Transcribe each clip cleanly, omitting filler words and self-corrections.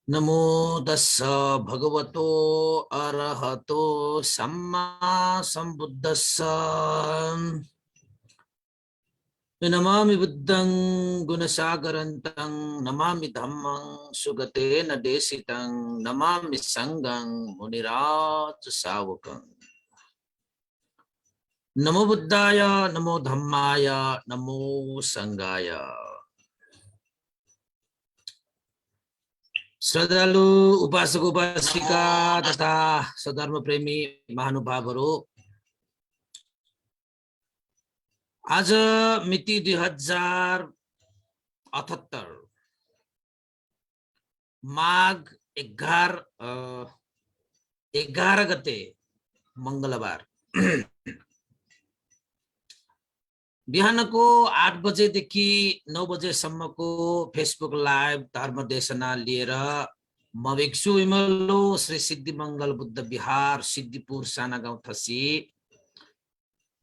नमो तस्स भगवतो अरहतो सम्मा संबुद्धस्स। नमामि बुद्धं गुणसागरन्तं नमामि धम्मं सुगतेन देशितं नमामि संघं मुनिराज सावकं। नमो बुद्धाय नमो धम्माय नमो संघाय। श्रद्धालु उपासक उपासिका तथा सधर्म प्रेमी महानुभावहरू, आज मिति 2078 माघ 11 गते मंगलबार बिहानको 8 बजेदेखि 9 बजेसम्मको फेसबुक लाइभ धर्मदेशना लिएर म भिक्षु विमलो श्री सिद्धिमंगल बुद्ध विहार सिद्धिपुर साना गाउँ थसी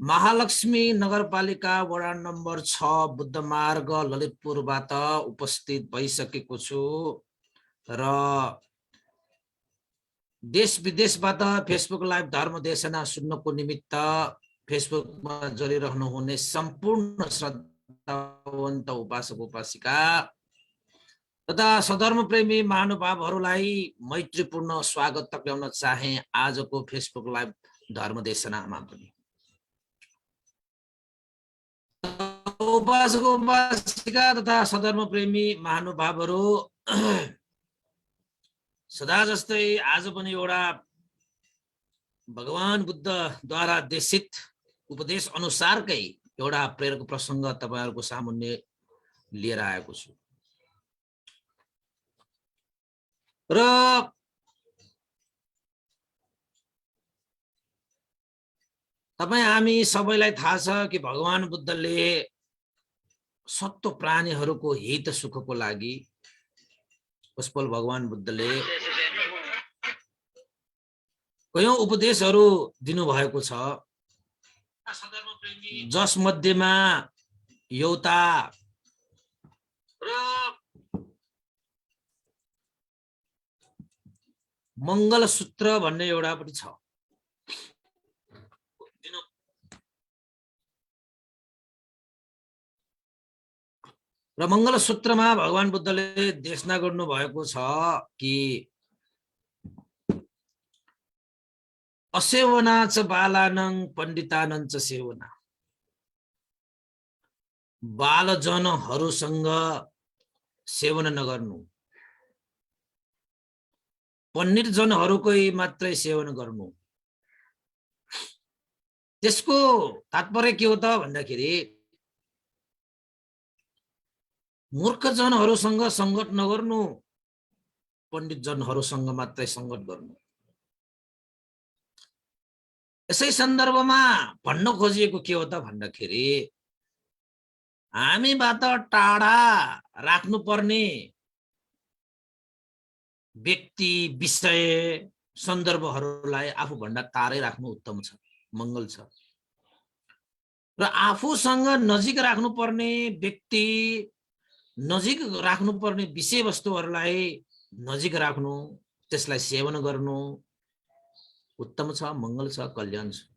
महालक्ष्मी नगरपालिका वडा नम्बर 6 बुद्ध मार्ग ललितपुरबाट उपस्थित भइसकेको छु र देश विदेशबाट फेसबुक लाइभ धर्मदेशना सुन्नको निमित्त फेसबुकमा जोडिरहनु हुने सम्पूर्ण श्रद्धावन्त उपासक उपासिका तथा सधर्म प्रेमी महानुभावहरूलाई मैत्रीपूर्ण स्वागत टक्राउन चाहे आजको फेसबुक लाइभ धर्मदेशनामा पनि। उपासक उपासिका तथा सधर्म प्रेमी महानुभावहरू, सदा जस्तै आज पनि एउटा भगवान बुद्धद्वारा देशित उपदेश अनुसारकै एउटा प्रेरक प्रसंग तपाईहरुको सामुन्ने लिएर आएको छु र तपाई हामी सबैलाई थाहा छ कि भगवान बुद्धले सत्व प्राणीहरूको हित सुखको लागि पुष्पल भगवान बुद्धले कयौं उपदेशहरू दिनु भएको छ, जस मध्येमा एउटा र मंगल सूत्र भन्ने एउटा पनि छ। र मंगल सूत्रमा भगवान बुद्धले देशना गर्नु भएको छ कि असेवना च बालानं पण्डितानं च सेवना। बालजनहरूसँग सेवन नगर्नु, पण्डित जनहरूकै मात्रै सेवन गर्नु। त्यसको तात्पर्य के हो त भन्दाखेरि मूर्ख जनहरूसँग संगत नगर्नु, पण्डित जनहरूसँग मात्रै संगत गर्नु। यसै सन्दर्भमा भन्न खोजिएको के हो त भन्दाखेरि हामीबाट टाढा राख्नुपर्ने व्यक्ति विषय सन्दर्भहरूलाई आफूभन्दा टाढै राख्नु उत्तम छ, मंगल छ। र आफूसँग नजिक राख्नुपर्ने व्यक्ति, नजिक राख्नुपर्ने विषयवस्तुहरूलाई नजिक राख्नु, त्यसलाई सेवन गर्नु उत्तम छ, मंगल छ, कल्याण छ।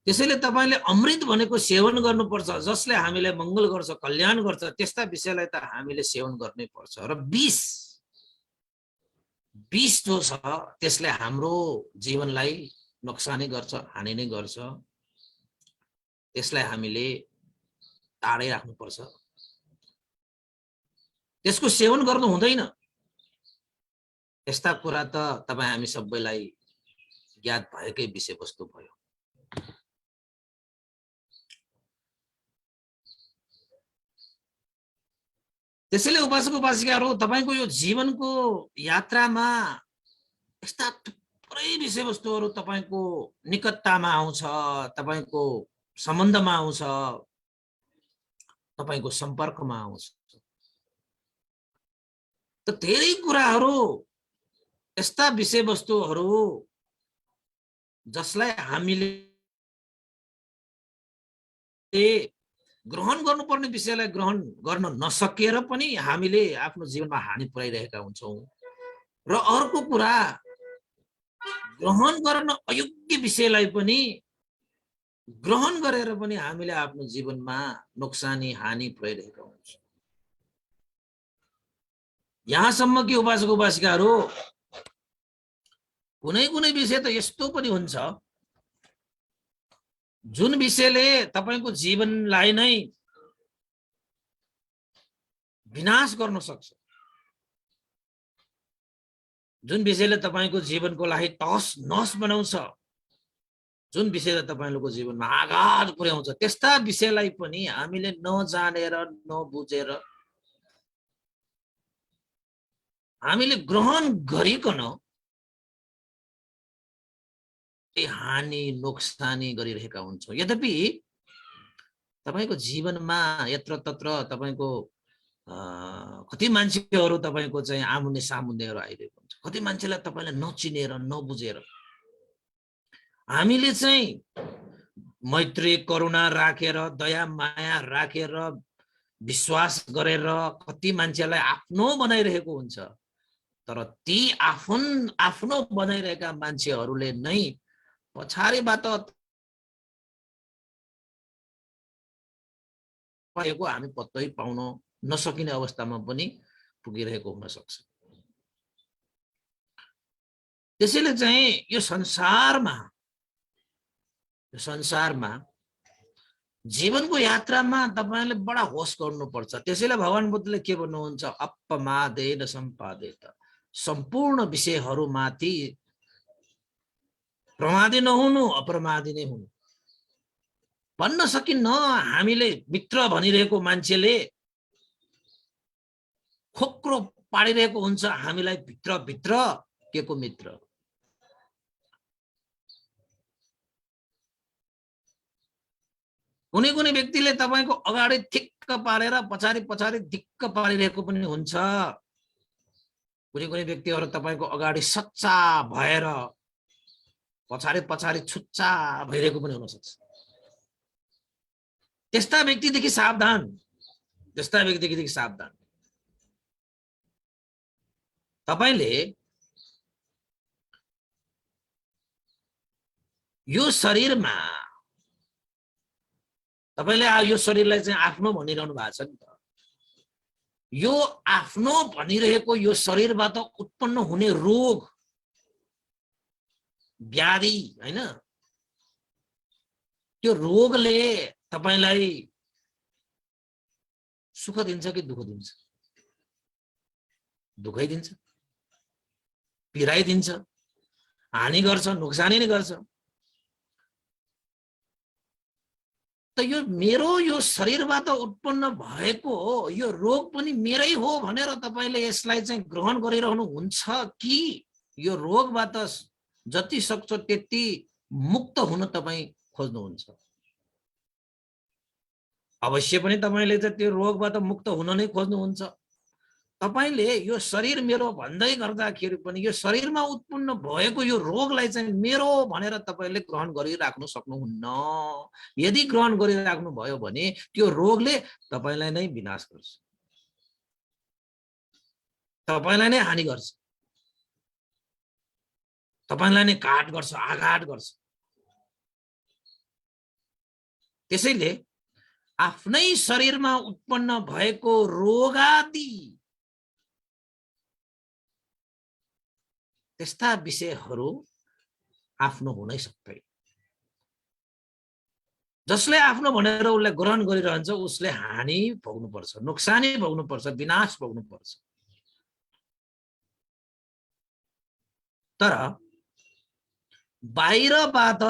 त्यसैले तपाईले अमृत भनेको सेवन गर्नुपर्छ, जसले हामीलाई मंगल गर्छ, कल्याण गर्छ, त्यस्ता विषयलाई त हामीले सेवन गर्नै पर्छ। र विष जो छ त्यसले हाम्रो जीवनलाई नोक्सानै गर्छ, हानि नै गर्छ। त्यसलाई हामीले टाढै राख्नुपर्छ, त्यसको सेवन गर्नु हुँदैन। यस्ता कुरा त तपाई हामी सबैलाई ज्ञात भएकै विषयवस्तु भयो। त्यसैले उपासक उपासिकाहरू, तपाईको यो जीवनको यात्रामा यस्ता थुप्रै विषयवस्तुहरू तपाईको निकटतामा आउँछ, तपाईको सम्बन्धमा आउँछ, तपाईको सम्पर्कमा आउँछ। त धेरै कुराहरू, यस्ता विषयवस्तुहरू जसलाई हामीले ग्रहण गर्नुपर्ने विषयलाई ग्रहण गर्न नसकेर पनि हामीले आफ्नो जीवनमा हानि पुर्याइरहेका हुन्छौँ। र अर्को कुरा, ग्रहण गर्न अयोग्य विषयलाई पनि ग्रहण गरेर पनि हामीले आफ्नो जीवनमा नोक्सानी हानि पुर्याइरहेका हुन्छौँ। यहाँसम्म कि उपासक उपासिकाहरू, कुनै कुनै विषय त यस्तो पनि हुन्छ जुन विषयले तपाईको जीवनलाई नै विनाश गर्न सक्छ, जुन विषयले तपाईको जीवनको लागि तहस नहस बनाउँछ, जुन विषयले तपाईको जीवनमा आघात पुर्याउँछ, त्यस्ता विषयलाई पनि हामीले नजानेर नबुझेर हामीले ग्रहण गरिकन हानि नोक्सानी गरिरहेका हुन्छौँ। यद्यपि तपाईको जीवनमा यत्र तत्र तपाईको कति मान्छेहरू तपाईको चाहिँ आमुने सामुन्नेहरू आइरहेको हुन्छ, कति मान्छेलाई तपाईले नचिनेर नबुझेर हामीले चाहिँ मैत्री करुणा राखेर दया माया राखेर विश्वास गरेर कति मान्छेलाई आफ्नो बनाइरहेको हुन्छ। तर ती आफ्नो बनाइरहेका मान्छेहरूले नै पछाडिबाट पाएको हामी पत्तै पाउन नसकिने अवस्थामा पनि पुगिरहेको हुन सक्छ। त्यसैले चाहिँ यो संसारमा जीवनको यात्रामा तपाईले बडा होस गर्नुपर्छ। त्यसैले भगवान बुद्धले के भन्नुहुन्छ, अपमादेन सम्पादेत, सम्पूर्ण विषयहरूमाथि प्रमादी नहुनु, अप्रमादी नै हुनु। भन्न सकिन्न हामीले मित्र भनिरहेको मान्छेले खोक्रो पाडिरहेको हुन्छ हामीलाई भित्र भित्र के को मित्र। कुनै कुनै व्यक्तिले तपाईको अगाडि ठिक्क पारेर पछाडि पछाडि दिक्क पारिरहेको पनि हुन्छ। कुनै कुनै व्यक्तिहरू तपाईको अगाडि सच्चा भएर पछाडि पछाडि छुच्चा भइरहेको पनि हुन सक्छ। त्यस्ता व्यक्तिदेखि सावधान, त्यस्ता व्यक्तिदेखि सावधान। तपाईले यो शरीरमा तपाईले यो शरीरलाई चाहिँ आफ्नो भनिरहनु भएको छ नि त। यो आफ्नो भनिरहेको यो शरीरबाट उत्पन्न हुने रोग व्याधि हैन, त्यो रोगले तपाईलाई सुख दिन्छ कि दुःख दिन्छ? दुःखै दिन्छ, पीडाइ दिन्छ, हानि गर्छ, नोक्सानी नै गर्छ। त यो मेरो यो शरीरबाट उत्पन्न भएको यो रोग पनि मेरै हो भनेर तपाईले यसलाई चाहिँ ग्रहण गरिरहनु हुन्छ कि यो रोगबाट जति सक्छ त्यति मुक्त हुन तपाई खोज्नुहुन्छ? अवश्य पनि तपाईले चाहिँ त्यो रोगबाट मुक्त हुन नै खोज्नुहुन्छ। तपाईले यो शरीर मेरो भन्दै गर्दाखेरि पनि यो शरीरमा उत्पन्न भएको यो रोगलाई चाहिँ मेरो भनेर तपाईले ग्रहण गरिराख्नु सक्नुहुन्न। यदि ग्रहण गरिराख्नु भयो भने त्यो रोगले तपाईलाई नै विनाश गर्छ, तपाईलाई नै हानि गर्छ, तपाईलाई नै काट गर्छ, आघात गर्छ। त्यसैले आफ्नै शरीरमा उत्पन्न भएको रोगादि त्यस्ता विषयहरू आफ्नो हुनै सक्दैन। जसले आफ्नो भनेर उसले ग्रहण गरिरहन्छ उसले हानि भोग्नुपर्छ, नोक्सानी भोग्नुपर्छ, विनाश भोग्नुपर्छ। तर बाहिरबाट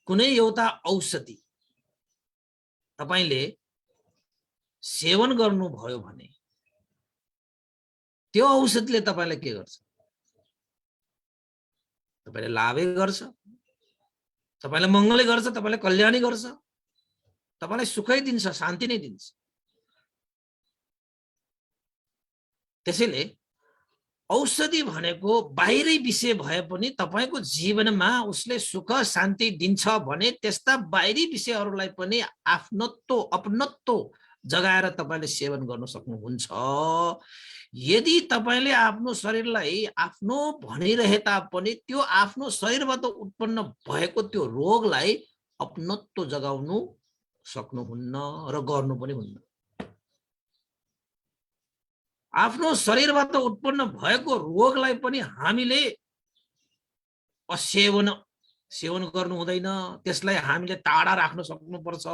कुनै एउटा औषधि तपाईले सेवन गर्नुभयो भने त्यो औषधिले तपाईलाई के गर्छ? तपाईलाई लाभै गर्छ, तपाईलाई मङ्गलै गर्छ, तपाईलाई कल्याणी गर्छ, तपाईलाई सुखै दिन्छ, शान्ति नै दिन्छ। त्यसैले औषधि भनेको बाहिरी विषय भए पनि तपाईको जीवनमा उसले सुख शान्ति दिन्छ भने त्यस्ता बाहिरी विषयहरूलाई पनि आफ्नत्व अपनत्व जगाएर तपाईले सेवन गर्न सक्नुहुन्छ। यदि तपाईले आफ्नो शरीरलाई आफ्नो भनिरहे तापनि त्यो आफ्नो शरीरबाट उत्पन्न भएको त्यो रोगलाई अपनत्व जगाउनु सक्नुहुन्न र गर्नु पनि हुन्न। आफ्नो शरीरबाट उत्पन्न भएको रोगलाई पनि हामीले सेवन गर्नु हुँदैन, त्यसलाई हामीले टाढा राख्न सक्नुपर्छ।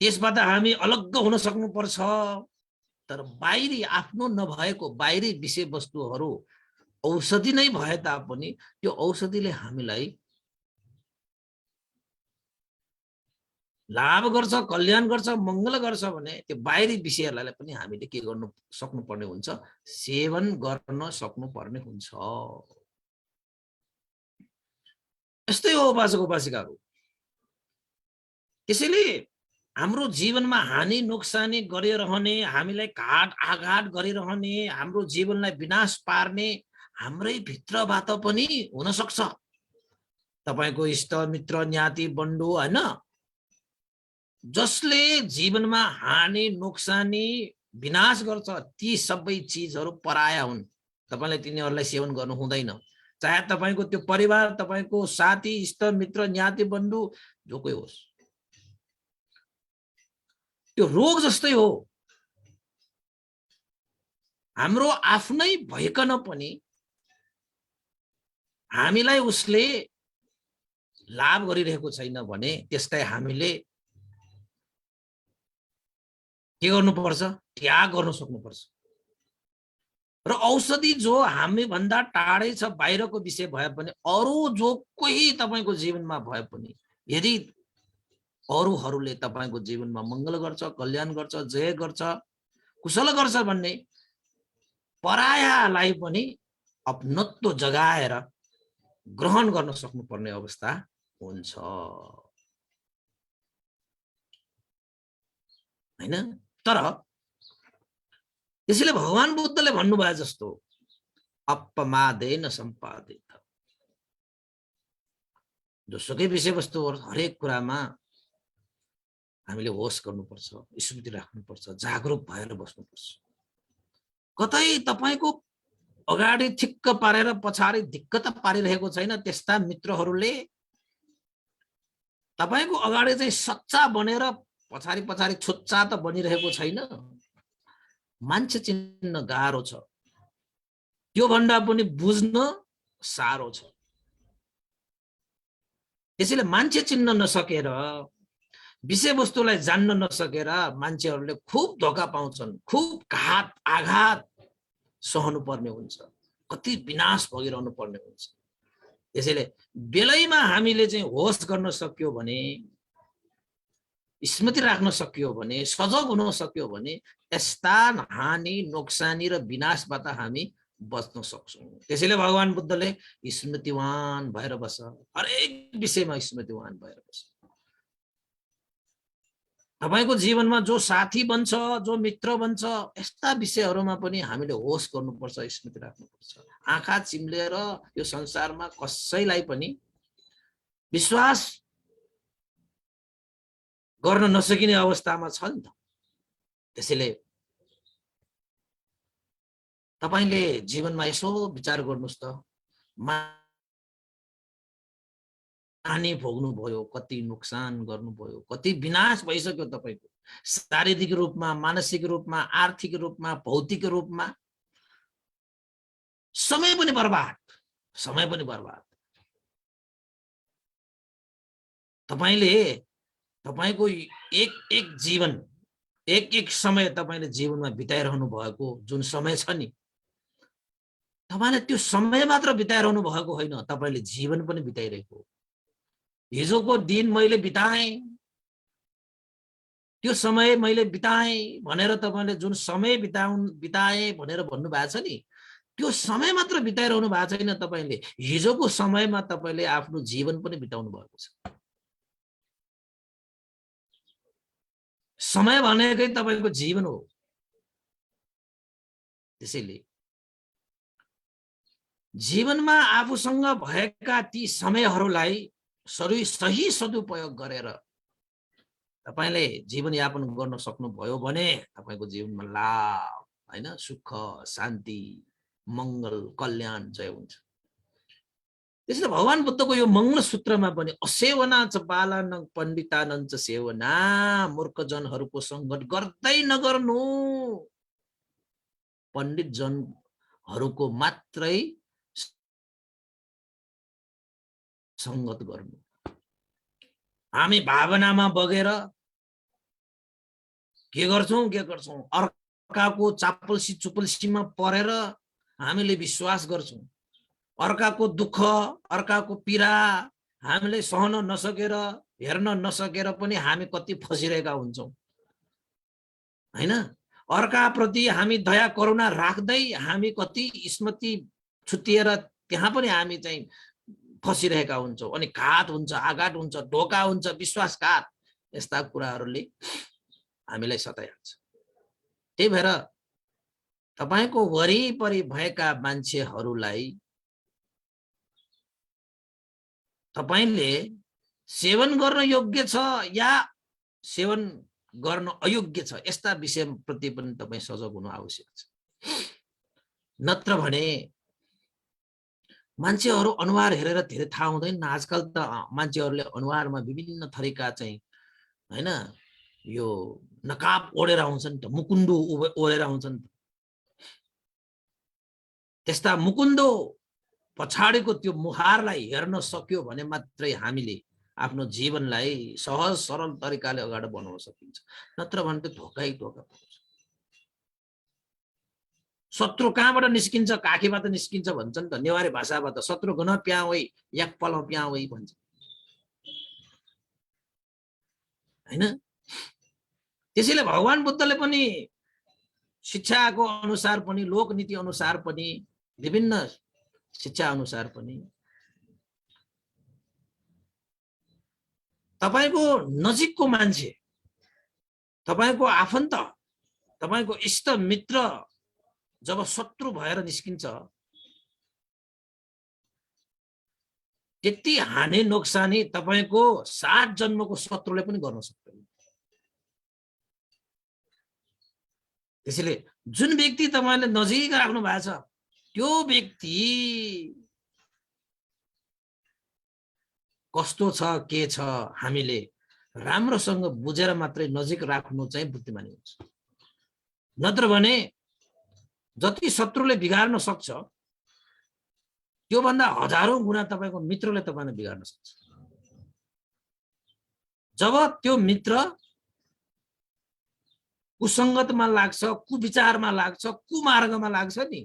त्यसबाट हामी अलग्ग हुन सक्नुपर्छ। तर बाहिरी आफ्नो नभएको बाहिरी विषयवस्तुहरू औषधि नै भए तापनि त्यो औषधिले हामीलाई लाभ गर्छ, कल्याण गर्छ, मङ्गल गर्छ भने त्यो बाहिरी विषयहरूलाई पनि हामीले के गर्नु सक्नुपर्ने हुन्छ, सेवन गर्न सक्नुपर्ने हुन्छ। यस्तै हो उपासक उपासिकाहरू। त्यसैले हाम्रो जीवनमा हानि नोक्सानी गरिरहने, हामीलाई घात आघात गरिरहने, हाम्रो जीवनलाई विनाश पार्ने हाम्रै भित्रबाट पनि हुन सक्छ। तपाईको इष्ट मित्र ज्ञाति बन्धु हैन, जसले जीवनमा हानि नोक्सानी विनाश गर्छ, ती सबै चीजहरू पराया हुन्। तपाईले तिनीहरूलाई सेवन गर्नु हुँदैन। चाहे तपाईको त्यो परिवार, तपाईको साथी, इष्ट मित्र ज्ञाति बन्धु जो कोही होस्, त्यो रोग जस्तै हो। हाम्रो आफ्नै भइकन पनि हामीलाई उसले लाभ गरिरहेको छैन भने त्यसलाई हामीले के गर्नुपर्छ, त्याग गर्न सक्नुपर्छ। र औषधि जो हामी भन्दा टाढै छ, बाहिरको विषय भए पनि, अरू जो कोही तपाईको जीवनमा भए पनि, यदि अरूहरूले तपाईको जीवनमा मङ्गल गर्छ, कल्याण गर्छ, जय गर्छ, कुशल गर्छ भन्ने परायालाई पनि अपनत्व जगाएर ग्रहण गर्न सक्नुपर्ने अवस्था हुन्छ, हैन? तर त्यसैले भगवान बुद्धले भन्नुभयो जस्तो अपमादेन सम्पादित, जोसुकै विषयवस्तु हरेक कुरामा हामीले होस गर्नुपर्छ, स्मृति राख्नुपर्छ, जागरुक भएर बस्नुपर्छ। कतै तपाईको अगाडि ठिक्क पारेर पछाडि दिक्क त पारिरहेको छैन त्यस्ता मित्रहरूले तपाईको अगाडि चाहिँ सच्चा बनेर पछाडि पछाडि छुच्चा त बनिरहेको छैन। मान्छे चिन्न गाह्रो छ, त्यो भन्दा पनि बुझ्न साह्रो छ। त्यसैले मान्छे चिन्न नसकेर, विषयवस्तुलाई जान्न नसकेर मान्छेहरूले खुब धोका पाउँछन्, खुब घात आघात सहनु पर्ने हुन्छ, कति विनाश भइरहनु पर्ने हुन्छ। त्यसैले बेलैमा हामीले चाहिँ होस गर्न सक्यो भने, स्मृति राख्न सक्यो भने, सजग हुन सक्यो भने यस्ता हानि नोक्सानी र विनाशबाट हामी बच्न सक्छौं। त्यसैले भगवान बुद्धले स्मृतिवान भएर बस, हरेक विषयमा स्मृतिवान भएर बस। तपाईको जीवनमा जो साथी बन्छ, जो मित्र बन्छ, यस्ता विषयहरूमा पनि हामीले होस गर्नुपर्छ, स्मृति राख्नुपर्छ। आँखा चिम्लेर यो संसारमा कसैलाई पनि विश्वास गर्न नसकिने अवस्थामा छ नि त। त्यसैले तपाईले जीवनमा यसो विचार गर्नुस् त, हानि भोग्नु भयो, कति नुकसान गर्नुभयो, कति विनाश भइसक्यो तपाईको, शारीरिक रूपमा, मानसिक रूपमा, आर्थिक रूपमा, भौतिक रूपमा। समय पनि बर्बाद, समय पनि बर्बाद। तपाईले तपाईको एक एक जीवन, एक एक समय तपाईले जीवनमा बिताइरहनु भएको जुन समय छ नि, तपाईले त्यो समय मात्र बिताइरहनु भएको होइन, तपाईले जीवन पनि बिताइरहेको। हिजोको दिन मैले बिताएँ, त्यो समय मैले बिताएँ भनेर तपाईले जुन समय बिताएँ भनेर भन्नु भएको छ नि, त्यो समय मात्र बिताइरहनु भएको छैन। तपाईले हिजोको समयमा तपाईले आफ्नो जीवन पनि बिताउनु भएको छ। समय भनेकै तपाईको जीवन हो। त्यसैले जीवनमा आफूसँग भएका ती समयहरूलाई सही सदुपयोग गरेर तपाईले जीवनयापन गर्न सक्नुभयो भने तपाईको जीवनमा लाभ, हैन, सुख, शान्ति, मङ्गल, कल्याण जय हुन्छ। त्यसैले भगवान बुद्धको यो मङ्गल सूत्रमा पनि असेवना च बालान पण्डितानञ्च सेवना, मूर्ख जनहरूको संगत गर्दै नगर्नु, पण्डित जनहरूको मात्रै संगत गर्नु। हामी भावनामा बगेर के गर्छौं अर्काको चापल्सी चुपल्सीमा परेर हामीले विश्वास गर्छौं। अर्काको दुःख, अर्काको पीडा हामीले सहन नसकेर, हेर्न नसकेर पनि हामी कति फसिरहेका हुन्छौं, हैन? अर्काप्रति हामी दया करुणा राख्दै हामी कति स्मृति छुटिएर त्यहाँ पनि हामी चाहिँ फसिरहेका हुन्छौं। अनि घात हुन्छ, आघात हुन्छ, धोका हुन्छ, विश्वासघात, यस्ता कुराहरूले हामीलाई सताइहाल्छ। त्यही भएर तपाईको वरिपरि भएका मान्छेहरूलाई तपाईले सेवन गर्न योग्य छ या सेवन गर्न अयोग्य छ, यस्ता विषयप्रति पनि तपाई सजग हुनु आवश्यक छ। नत्र भने मान्छेहरू अनुहार हेरेर धेरै थाहा हुँदैन। आजकल त मान्छेहरूले अनुहारमा विभिन्न थरीका चाहिँ, हैन, यो नकाब ओढेर आउँछन् त, मुकुन्दो ओढेर आउँछन् त। त्यस्ता मुकुन्दो पछाडिको त्यो मुहारलाई हेर्न सक्यो भने मात्रै हामीले आफ्नो जीवनलाई सहज सरल तरिकाले अगाडि बढाउन सकिन्छ। नत्र भने त धोकै धोका पर्छ। शत्रु कहाँबाट निस्किन्छ? काखीबाट निस्किन्छ भन्छन् त नेवारी भाषाबाट। शत्रु गन प्यावै एक पल प्यावै भन्छ, हैन? त्यसैले भगवान बुद्धले पनि शिक्षाको अनुसार पनि, लोकनीति अनुसार पनि, विभिन्न शिक्षा अनुसार पनि तपाईको नजिकको मान्छे, तपाईको आफन्त, तपाईको इष्ट मित्र जब शत्रु भएर निस्किन्छ, त्यति हानि नोक्सानी तपाईको 7 जन्मको शत्रुले पनि गर्न सक्दैन। त्यसैले जुन व्यक्ति तपाईले नजिक राख्नु भएको छ, त्यो व्यक्ति कस्तो छ, के छ, हामीले राम्रोसँग बुझेर मात्रै नजिक राख्नु चाहिँ बुद्धिमानी हुन्छ। नत्र भने जति शत्रुले बिगार्न सक्छ, त्यो भन्दा हजारौं गुणा तपाईको मित्रले तपाईलाई बिगार्न सक्छ। जब त्यो मित्र कुसंगतमा लाग्छ, कुविचारमा लाग्छ, कुमार्गमा लाग्छ नि,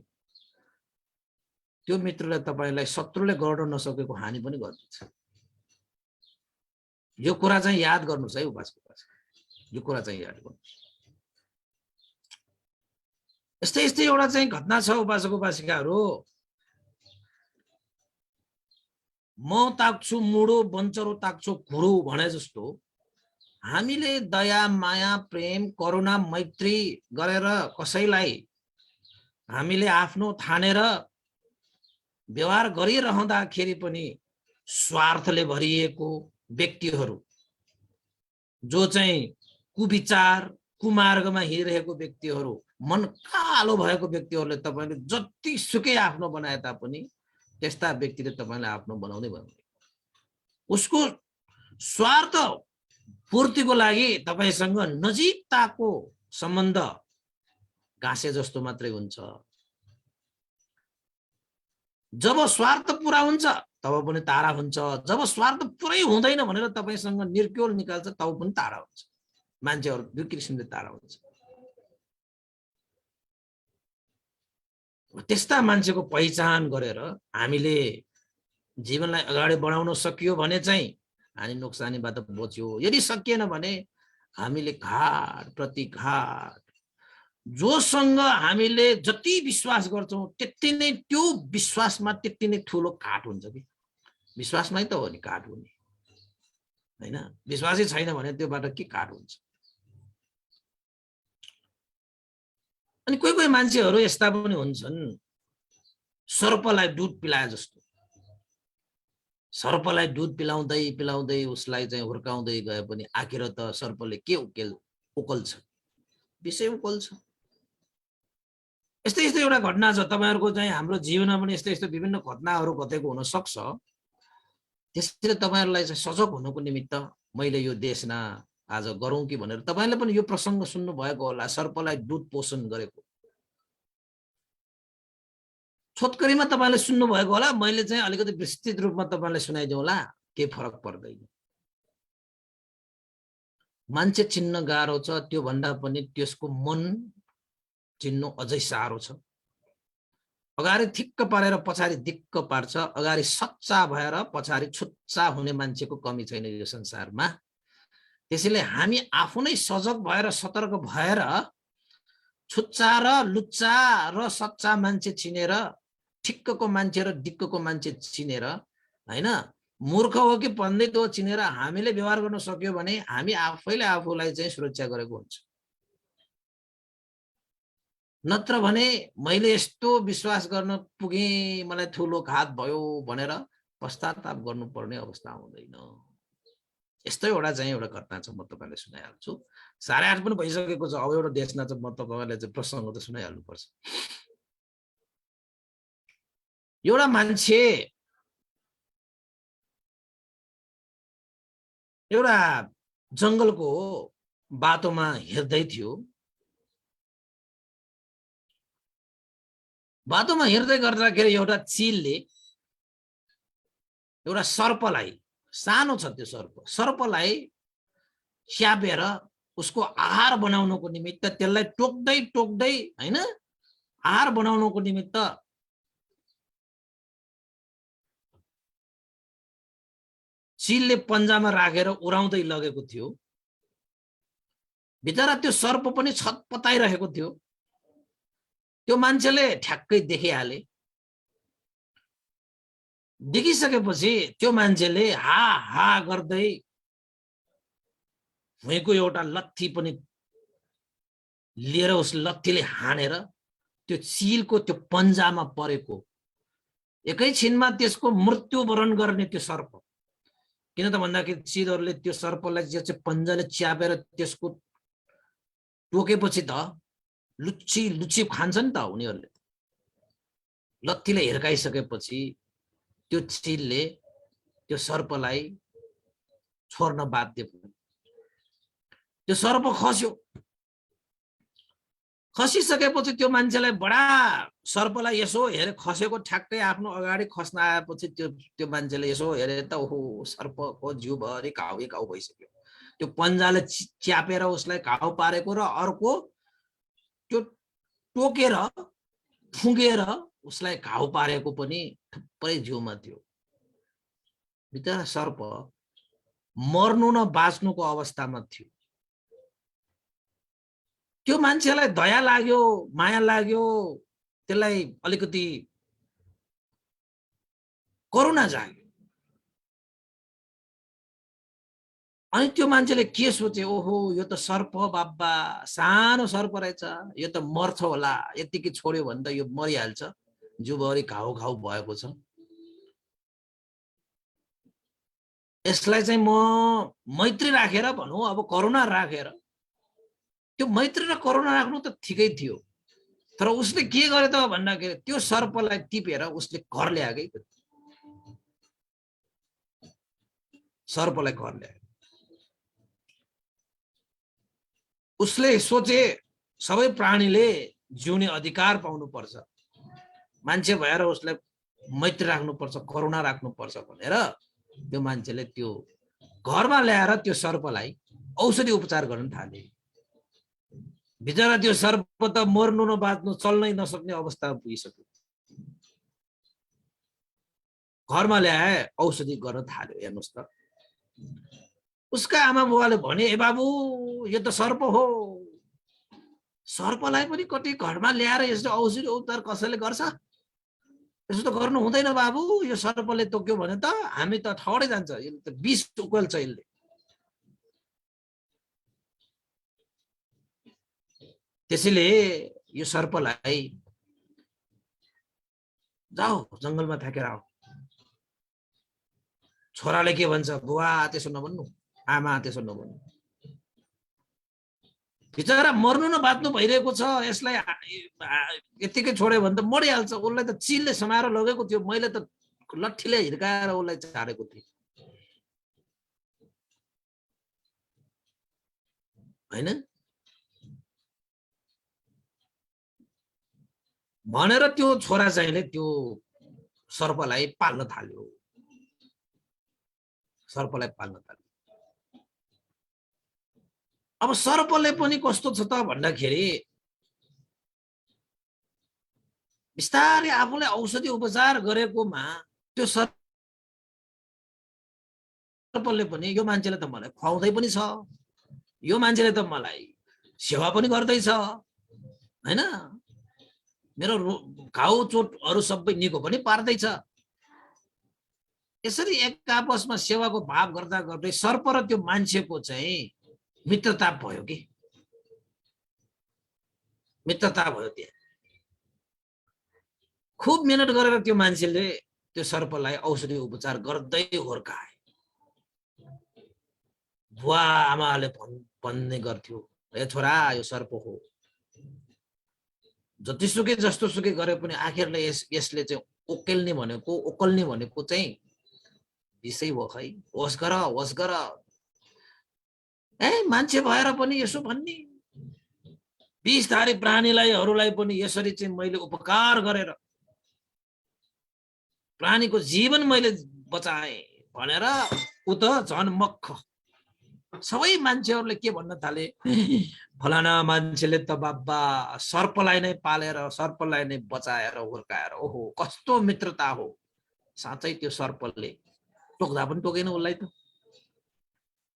त्यो मित्रले तपाईलाई शत्रुले गर्न नसकेको हानि पनि गर्दछ। यो कुरा चाहिँ याद गर्नुस् है उपासक, यो कुरा चाहिँ याद गर्नुस्। यस्तै एउटा चाहिँ घटना छ उपासक उपासिकाहरू। म ताक्छु मुडो, बन्चरो ताक्छु घुरु भने जस्तो हामीले दया, माया, प्रेम, करुणा, मैत्री गरेर कसैलाई हामीले आफ्नो ठानेर व्यवहार गरिरहँदाखेरि पनि स्वार्थले भरिएको व्यक्तिहरू, जो चाहिँ कुविचार, कुमार्गमा हिँडिरहेको व्यक्तिहरू, मन कालो भएको व्यक्तिहरूले तपाईले जति सुकै आफ्नो बनाए तापनि त्यस्ता व्यक्तिले तपाईलाई आफ्नो बनाउँदै भन्नु। उसको स्वार्थ पूर्तिको लागि तपाईसँग नजिकताको सम्बन्ध गाँसे जस्तो मात्रै हुन्छ। जब स्वार्थ पूरा हुन्छ तब पनि तारा हुन्छ। जब स्वार्थ पुरै हुँदैन भनेर तपाईसँग निर्क्योल निकाल्छ तब पनि तारा हुन्छ। मान्छेहरू दुई किसिमले तारा हुन्छ। त्यस्ता मान्छेको पहिचान गरेर हामीले जीवनलाई अगाडि बढाउन सकियो भने चाहिँ हानि नोक्सानीबाट बच्यो। यदि सकिएन भने हामीले घाट प्रति घाट, जोसँग हामीले जति विश्वास गर्छौं त्यति नै त्यो विश्वासमा त्यति नै ठूलो घाट हुन्छ कि। विश्वासमै त हो नि घाट हुने, हैन? विश्वासै छैन भने त्योबाट के घाट हुन्छ? अनि कोही कोही मान्छेहरू यस्ता पनि हुन्छन् सर्पलाई दुध पिलाए जस्तो, सर्पलाई दुध पिलाउँदै पिलाउँदै उसलाई चाहिँ हुर्काउँदै गए पनि आखिर त सर्पले के उकल्छ, विषय उकल्छ। यस्तै यस्तै एउटा घटना छ तपाईहरुको चाहिँ हाम्रो जीवनमा पनि यस्तै यस्तो विभिन्न घटनाहरू घटेको हुन सक्छ। त्यसैले तपाईहरुलाई चाहिँ सजग हुनुको निमित्त मैले यो देशना आज गरौँ कि भनेर तपाईले पनि यो प्रसंग सुन्नु भएको होला, सर्पलाई दुध पोषण गरेको। छोटकरीमा तपाईले सुन्नु भएको होला, मैले चाहिँ अलिकति विस्तृत रूपमा तपाईलाई सुनाइदिउँला, के फरक पर्दैन। मान्छे चिन्न गाह्रो छ, त्यो भन्दा पनि त्यसको मन चिन्नु अझै साह्रो छ। अगाडि ठिक्क पारेर पछाडि दिक्क पार्छ, अगाडि सच्चा भएर पछाडि छुच्चा हुने मान्छेको कमी छैन यो संसारमा। त्यसैले हामी आफू नै सजग भएर सतर्क भएर छुच्चा र लुच्चा र सच्चा मान्छे चिनेर, ठिक्कको मान्छे र दिक्कको मान्छे चिनेर, हैन, मूर्ख हो कि पण्डित हो चिनेर हामीले व्यवहार गर्न सक्यो भने हामी आफैले आफूलाई चाहिँ सुरक्षा गरेको हुन्छ। नत्र भने मैले यस्तो विश्वास गर्न पुगे, मलाई ठुलो घात भयो भनेर पश्चाताप गर्नुपर्ने अवस्था हुँदैन। यस्तो एउटा चाहिँ एउटा घटना छ, म तपाईलाई सुनाइहाल्छु। 8:30 पनि भइसकेको छ, अब एउटा देशना चाहिँ म तपाईलाई चाहिँ प्रसंग त सुनाइहाल्नु पर्छ। एउटा मान्छे एउटा जंगलको बाटोमा हिँड्दै थियो। बाटोमा हिँड्दै गर्दाखेरि एउटा चीलले एउटा सर्पलाई, सानो छ त्यो सर्प, सर्पलाई स्यापेर उसको आहार बनाउनको निमित्त त्यसलाई टोक्दै टोक्दै, हैन, आहार बनाउनको निमित्त चीलले पन्जामा राखेर उडाउँदै लगेको थियो। बिचरा त्यो सर्प पनि छटपटाइरहेको थियो। त्यो मान्छेले ठ्याक्कै देखिहाले। देखिसकेपछि त्यो मान्छेले हा हा गर्दै भुइँको एउटा लत्थी पनि लिएर उस लत्थीले हानेर त्यो चीलको त्यो पन्जामा परेको एकैछिनमा त्यसको मृत्यु वरण गर्ने त्यो सर्प। किन त भन्दाखेरि चीलहरूले त्यो सर्पलाई चाहिँ पन्जाले च्यापेर त्यसको टोकेपछि त लुच्ची लुच्ची खान्छन् त उनीहरूले। लत्थीले हिर्काइसकेपछि त्यो चीलले त्यो सर्पलाई छोड्न बाध्य भयो। त्यो सर्प खस्यो। खसिसकेपछि त्यो मान्छेलाई बडा सर्पलाई यसो हेरे, खसेको ठ्याक्कै आफ्नो अगाडि खस्न आएपछि त्यो मान्छेले यसो हेरे त ओहो सर्पको जिउभरि घाउ घाउ भइसक्यो। त्यो पन्जाले च्यापेर उसलाई घाउ पारेको र अर्को त्यो टोकेर फुकेर उसलाई घाउ पारेको पनि थुप्रै जिउमा थियो। बिचरा सर्प मर्नु न बाँच्नुको अवस्थामा थियो। त्यो मान्छेलाई दया लाग्यो, माया लाग्यो, त्यसलाई अलिकति करुणा जाग्यो। अनि त्यो मान्छेले के सोचे, ओहो यो त सर्प बाबा, सानो सर्प रहेछ, यो त मर्छ होला, यतिकै छोड्यो भने त यो मरिहाल्छ, जिउभरि घाउ घाउ भएको छ। यसलाई चाहिँ म मैत्री राखेर भनौँ, अब करुणा राखेर, त्यो मैत्री र करुणा राख्नु त ठिकै थियो, तर उसले के गरे त भन्दाखेरि त्यो सर्पलाई टिपेर उसले घर ल्याए। सर्पलाई घर ल्याए। उसले सोचे सबै प्राणीले जिउने अधिकार पाउनुपर्छ, मान्छे भएर उसलाई मैत्री राख्नुपर्छ, करुणा राख्नुपर्छ भनेर त्यो मान्छेले त्यो घरमा ल्याएर त्यो सर्पलाई औषधि उपचार गर्न थाले। बिचरा त्यो सर्प त मर्नु न बाँच्नु, चल्नै नसक्ने अवस्था पुगिसक्यो। घरमा ल्याए, औषधि गर्न थाल्यो। हेर्नुस् त, उसका आमा बुवाले भने, ए बाबु यो त सर्प हो, सर्पलाई पनि कति घरमा ल्याएर यसो औषधि उपचार कसैले गर्छ? यसो त गर्नु हुँदैन बाबु, यो सर्पले टोक्यो भने त हामी त ठहरै जान्छ, यो त विष उकल्छ यसले। त्यसैले यो सर्पलाई जाऊ जंगलमा फ्याँकेर आऊ। छोराले के भन्छ, बुवा त्यसो नभन्नु, आमा त्यसो नभन्नु, बिचरा मर्नु न बाँच्नु भइरहेको छ, यसलाई यतिकै छोड्यो भने त मरिहाल्छ। उसलाई त चिलले समाएर लगेको थियो, मैले त लट्ठीले हिर्काएर उसलाई छाडेको थिएँ हैन भनेर त्यो छोरा चाहिँले त्यो सर्पलाई पाल्न थाल्यो। सर्पलाई पाल्न थाल्यो। अब सर्पले पनि कस्तो छ त भन्दाखेरि बिस्तारै आफूले औषधि उपचार गरेकोमा त्यो सर्पले पनि यो मान्छेले त मलाई खुवाउँदै पनि छ, यो मान्छेले त मलाई सेवा पनि गर्दैछ हैन, मेरो घाउ चोटहरु सबै निको पनि पार्दैछ। यसरी एक आपसमा सेवाको भाव गर्दा गर्दै सर्प र त्यो मान्छेको चाहिँ मित्रता भयो कि मित्रता भयो। त्यहाँ खूब मेहनत गरेर त्यो मान्छेले त्यो सर्पलाई औषधि उपचार गर्दै हुर्काए। बुवा आमाले भन्ने गर्थ्यो, ए छोरा यो सर्प हो, जतिसुकै जस्तोसुकै गरे पनि आखिरले यसले चाहिँ ओकेल्ने भनेको चाहिँ विषय हो खै, होस गर। ए मान्छे भएर पनि यसो भन्ने, विषधारी प्राणीलाई पनि यसरी चाहिँ मैले उपकार गरेर प्राणीको जीवन मैले बचाए भनेर उ त झन् मक्ख। सबै मान्छेहरूले के भन्न थाले, फलाना मान्छेले त बाबा सर्पलाई नै पालेर सर्पलाई नै बचाएर हुर्काएर, ओहो कस्तो मित्रता हो। साँच्चै त्यो सर्पले टोक्दा पनि टोकेन उसलाई त,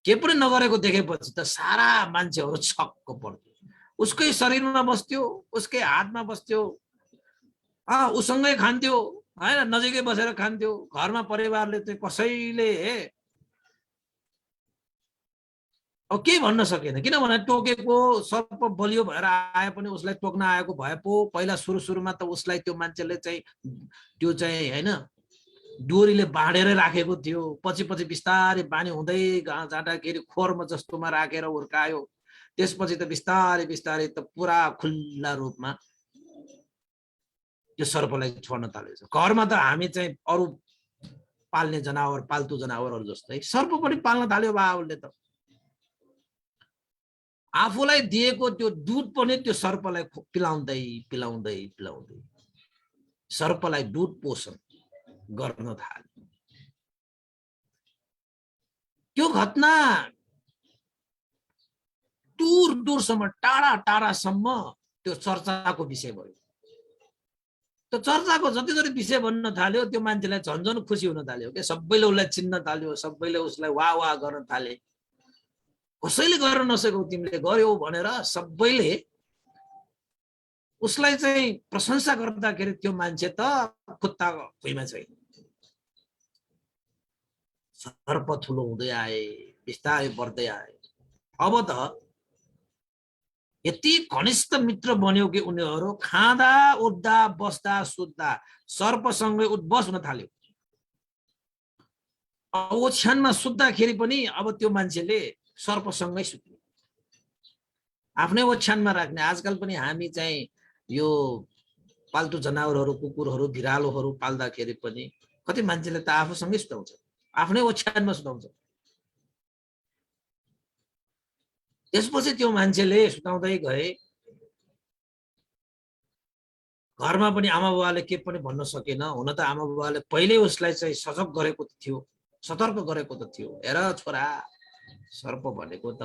के पनि नगरेको देखेपछि त सारा मान्छेहरू छक्क पर्थ्यो। उसकै शरीरमा बस्थ्यो, उसकै हातमा बस्थ्यो, उसँगै खान्थ्यो हैन, नजिकै बसेर खान्थ्यो। घरमा परिवारले चाहिँ कसैले अब के भन्न सकेन, किनभने टोकेको सर्प बलियो भएर आए पनि उसलाई टोक्न आएको भए पो पहिला सुरुमा त उसलाई त्यो मान्छेले चाहिँ त्यो चाहिँ हैन डोरीले बाँडेर राखेको थियो। पछि बिस्तारै बानी हुँदै जाँदाखेरि खोरमा जस्तोमा राखेर हुर्कायो। त्यसपछि त बिस्तारै त पुरा खुल्ला रूपमा त्यो सर्पलाई छोड्न थालेछ। घरमा त हामी चाहिँ अरु पाल्ने जनावर, पाल्तु जनावरहरू जस्तै सर्प पनि पाल्न थाल्यो बाबुले त। आफूलाई दिएको त्यो दूध पनि त्यो सर्पलाई पिलाउँदै सर्पलाई दूध पोषण गर्न थाल्यो। त्यो घटना दूरसम्म टाढासम्म त्यो चर्चाको विषय भयो। त्यो चर्चाको जति विषय बन्न थाल्यो त्यो मान्छेलाई झन्झन खुसी हुन थाल्यो के, सबैले उसलाई चिन्न थाल्यो, सबैले उसलाई वाह गर्न थाले। कसैले गर्न नसकेको तिमीले गर्यौ भनेर सबैले उसलाई चाहिँ प्रशंसा गर्दाखेरि त्यो मान्छे त खुट्टा भुइँमा छैन। सर्प ठुलो हुँदै आए, बिस्तारै बढ्दै आए। अब त यति घनिष्ठ मित्र बन्यो कि उनीहरू खाँदा उठ्दा बस्दा सुत्दा सर्पसँगै उठबस हुन थाल्यो। ओछ्यानमा सुत्दाखेरि पनि अब त्यो मान्छेले सर्पसँगै सुत्ने, आफ्नै ओछ्यानमा राख्ने। आजकल पनि हामी चाहिँ यो पाल्तु जनावरहरू, कुकुरहरू, बिरालोहरू पाल्दाखेरि पनि कति मान्छेले त आफूसँगै सुताउँछ, आफ्नै ओछ्यानमा सुताउँछ। त्यसपछि त्यो मान्छेले सुताउँदै गए। घरमा पनि आमा बुबाले के पनि भन्न सकेन। हुन त आमा बुबाले पहिले उसलाई चाहिँ सजग गरेको थियो, सतर्क गरेको त थियो, हेर छोरा सर्प भनेको त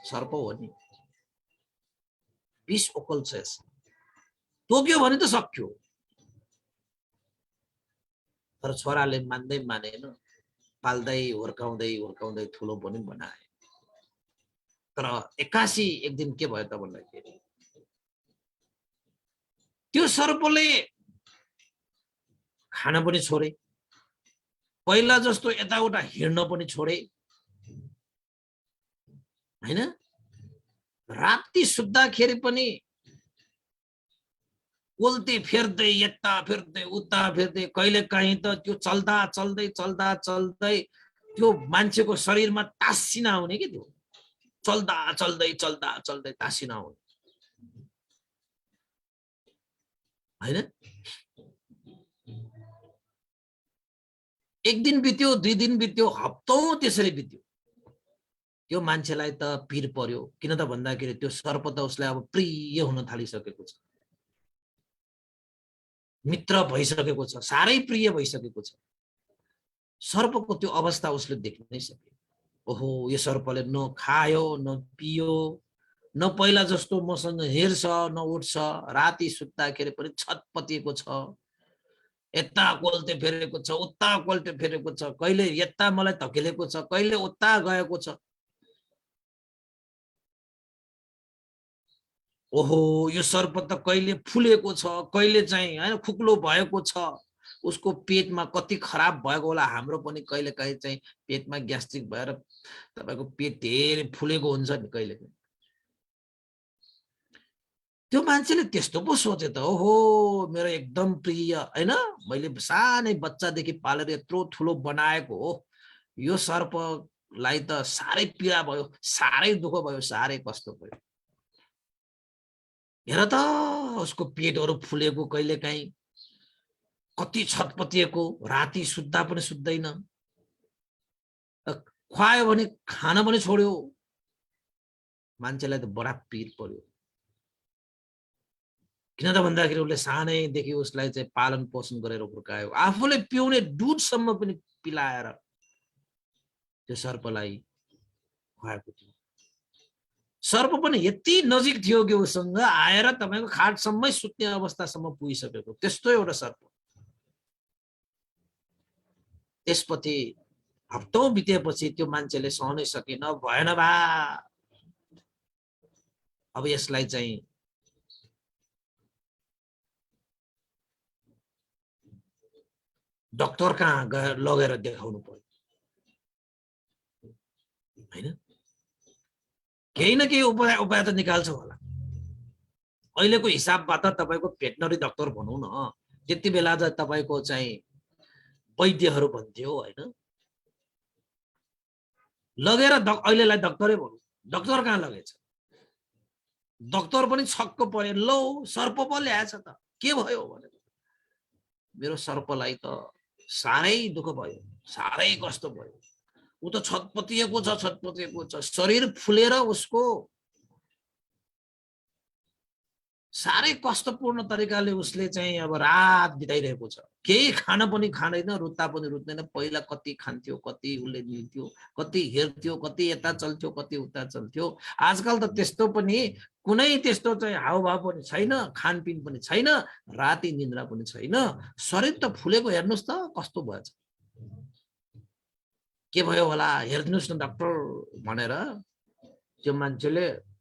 सर्प हो नि, विष ओकल्छ, टोक्यो भने त सक्यो। तर छोराले मानेन, पाल्दै हुर्काउँदै ठुलो पनि बनाए। तर 81 एक दिन के भयो त भन्दाखेरि त्यो सर्पले खान पनि छोडे, पहिला जस्तो यताउता हिँड्न पनि छोडे हैन। राति सुत्दाखेरि पनि कोल्ते फेर्दै यता फेर्दै उता फेर्दै कहिले काहीँ त त्यो चल्दा चल्दै चल्दा चल्दै त्यो मान्छेको शरीरमा तासिना आउने कि त्यो चल्दा चल्दै चल्दा चल्दै तासिना आउने हैन। एक दिन बित्यो, 2 दिन बित्यो, हप्तौं त्यसरी बित्यो। त्यो मान्छेलाई त पीर पर्यो, किन त भन्दाखेरि त्यो सर्प त उसलाई अब प्रिय हुन थालिसकेको छ, मित्र भइसकेको छ, साह्रै प्रिय भइसकेको छ। सर्पको त्यो अवस्था उसले देख्नै सक्यो। ओहो, यो सर्पले न खायो न पियो, न पहिला जस्तो मसँग हेर्छ न उठ्छ, राति सुत्दाखेरि पनि छटपटिएको छ, यता कोल्ते फेरेको छ, उता कोल्ते फेरेको छ, कहिले यता मलाई धकेलेको छ, कहिले उता गएको छ। ओहो, यो सर्प त कहिले फुलेको छ, कहिले चाहिँ हैन खुक्लो भएको छ, उसको पेटमा कति खराब भएको होला। हाम्रो पनि कहिलेकाहीँ चाहिँ पेटमा ग्यास्ट्रिक भएर तपाईँको पेट धेरै फुलेको हुन्छ नि कहिलेकाहीँ। त्यो मान्छेले त्यस्तो पो सोचे त, ओहो मेरो एकदम प्रिय हैन, मैले सानै बच्चादेखि पालेर यत्रो ठुलो बनाएको हो, यो सर्पलाई त साह्रै पीडा भयो, साह्रै दुःख भयो, साह्रै कष्ट भयो। हेर त उसको पेटहरू फुलेको, कहिलेकाहीँ कति छटपटिएको, राति सुत्दा पनि सुत्दैन, खुवायो भने खान पनि छोड्यो। मान्छेलाई त बडा पीर पर्यो, किन त भन्दाखेरि उसले सानैदेखि उसलाई चाहिँ पालन पोषण गरेर हुर्कायो, आफूले पिउने दुधसम्म पनि पिलाएर त्यो सर्पलाई खुवाएको थियो। सर्प पनि यति नजिक थियो कि उसँग आएर तपाईँको खाटसम्मै सुत्ने अवस्थासम्म पुगिसकेको त्यस्तो एउटा सर्प। त्यसपछि हप्तौं बितेपछि त्यो मान्छेले सहनै सकेन, भएन बा, अब यसलाई चाहिँ डाक्टर कहाँ गएर लगेर देखाउनु पर्यो हैन। केही न केही उपाय उपाय त निकाल्छ होला। अहिलेको हिसाबबाट तपाईँको भेटनरी डाक्टर भनौँ न, त्यति बेला त तपाईँको चाहिँ वैद्यहरू भन्थ्यो हैन, लगेर अहिलेलाई डाक्टरै भनौँ, डाक्टर कहाँ लगेछ, डाक्टर पनि छक्क परे, लौ सर्प पो ल्याएछ त, के भयो भनेर। मेरो सर्पलाई त साह्रै दुःख भयो, साह्रै कष्ट भयो, ऊ त छटपटिएको छ, छटपटिएको छ, शरीर फुलेर उसको साह्रै कष्टपूर्ण तरिकाले उसले चाहिँ अब रात बिताइरहेको छ, केही खान पनि खाँदैन, रुत्ता पनि रुत्दैन। पहिला कति खान्थ्यो, कति उसले निल्थ्यो, कति हेर्थ्यो, कति यता चल्थ्यो, कति उता चल्थ्यो। आजकल त त्यस्तो पनि कुनै त्यस्तो चाहिँ हावभाव पनि छैन, खानपिन पनि छैन, राति निन्द्रा पनि छैन, शरीर त फुलेको हेर्नुहोस् त कस्तो भएछ, के भयो होला हेर्नुहोस् न डाक्टर भनेर त्यो मान्छेले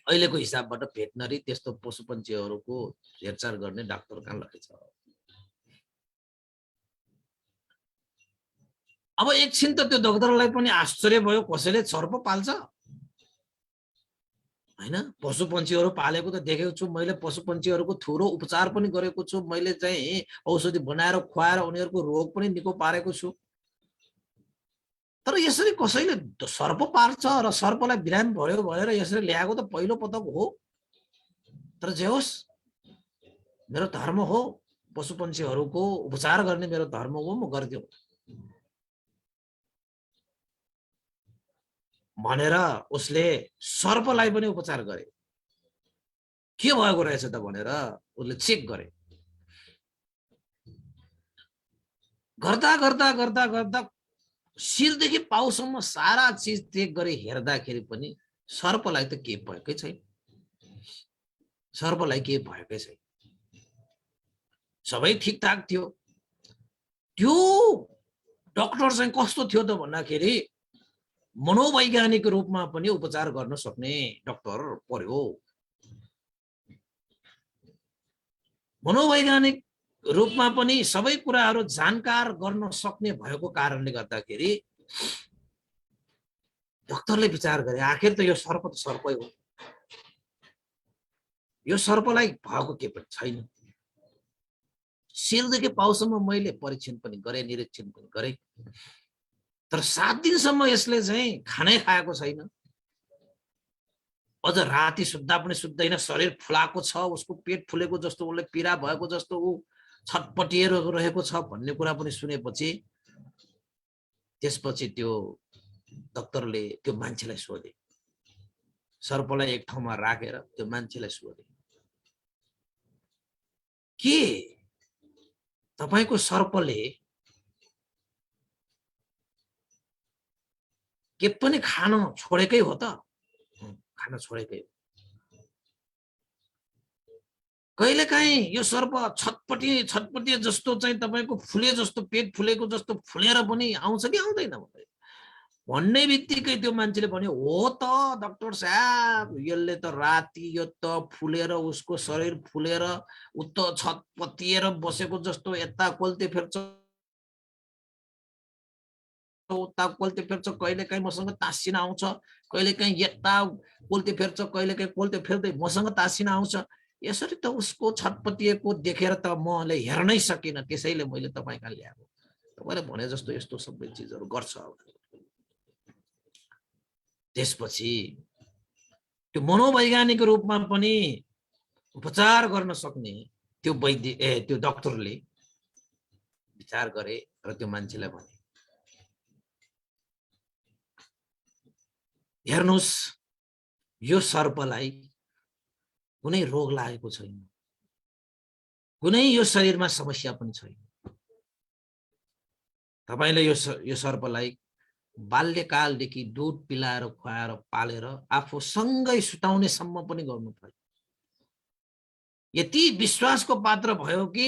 अहिलेको हिसाबबाट भेटनरी त्यस्तो पशुपन्छीहरूको हेरचाह गर्ने डाक्टर कहाँ लगेछ। अब एकछिन त त्यो डाक्टरलाई पनि आश्चर्य भयो, कसैले सर्प पाल्छ हैन। पशुपन्छीहरू पालेको त देखेको छु मैले, पशुपन्छीहरूको थुरो उपचार पनि गरेको छु मैले, चाहिँ औषधि बनाएर खुवाएर उनीहरूको रोग पनि निको पारेको छु। तर यसरी कसैले सर्प पाल्छ र सर्पलाई बिरामी भयो भनेर यसरी ल्याएको त पहिलो पटक हो। तर जे होस्, मेरो धर्म हो, पशुपन्छीहरूको उपचार गर्ने मेरो धर्म हो, म गर्दियो भनेर उसले सर्पलाई पनि उपचार गरे। के भएको रहेछ त भनेर उसले चेक गरे। गर्दा गर्दा गर्दा गर्दा शिरदेखि पाउसम्म सारा चिज चेक गरे, हेर्दाखेरि पनि सर्पलाई त के भएकै छैन, सर्पलाई के भएकै छैन, सबै ठिकठाक थियो। त्यो डाक्टर चाहिँ कस्तो थियो त भन्दाखेरि मनोवैज्ञानिक रूपमा पनि उपचार गर्न सक्ने डाक्टर पर्यो। मनोवैज्ञानिक रूपमा पनि सबै कुराहरू जानकार गर्न सक्ने भएको कारणले गर्दाखेरि डाक्टरले विचार गरे, आखिर त यो सर्प त सर्पै हो, यो सर्पलाई भएको के पनि छैन। शिरदेखि पाउसम्म मैले परीक्षण पनि गरेँ, निरीक्षण पनि गरेँ, तर 7 दिनसम्म यसले चाहिँ खानै खाएको छैन। अझ राति सुत्दा पनि सुत्दैन, शरीर फुलाएको छ, उसको पेट फुलेको जस्तो, उसले पीडा भएको जस्तो, ऊ छटपटिएर रहेको छ भन्ने कुरा पनि सुनेपछि त्यसपछि त्यो डाक्टरले त्यो मान्छेलाई सोधे, सर्पलाई एक ठाउँमा राखेर त्यो मान्छेलाई सोधे, के तपाईको सर्पले के पनि खान छोडेकै हो त? खान छोडेकै हो। कहिलेकाहीँ यो सर्प छटपटी जस्तो चाहिँ तपाईको फुले जस्तो, पेट फुलेको जस्तो फुलेर पनि आउँछ कि आउँदैन भन्ने बित्तिकै त्यो मान्छेले भन्यो, हो त डाक्टर साहब, यसले त राति यो त फुलेर, उसको शरीर फुलेर उ त छटपटिएर बसेको जस्तो यता कोल्ते फेर्छ उता कोल्ते फेर्छ, कहिलेकाहीँ मसँग तासिन आउँछ, कहिलेकाहीँ यता कोल्ते फेर्छ, कहिलेकाहीँ कोल्ते फेर्दै मसँग तासिन आउँछ। यसरी त उसको छटपटिएको देखेर त मैले हेर्नै सकिनँ, त्यसैले मैले तपाईँ कहाँ ल्याएको। तपाईँले भने जस्तो यस्तो सबै चिजहरू गर्छ। त्यसपछि त्यो मनोवैज्ञानिक रूपमा पनि उपचार गर्न सक्ने त्यो वैद्य त्यो डाक्टरले विचार गरे र त्यो मान्छेलाई भने, हेर्नुस्, यो सर्पलाई कुनै रोग लागेको छैन, कुनै यो शरीरमा समस्या पनि छैन। तपाईले यो सर्पलाई बाल्यकालदेखि दूध पिलाएर खुवाएर पालेर आफू सँगै सुताउनेसम्म पनि गर्नु पर्यो। यति विश्वासको पात्र भयो कि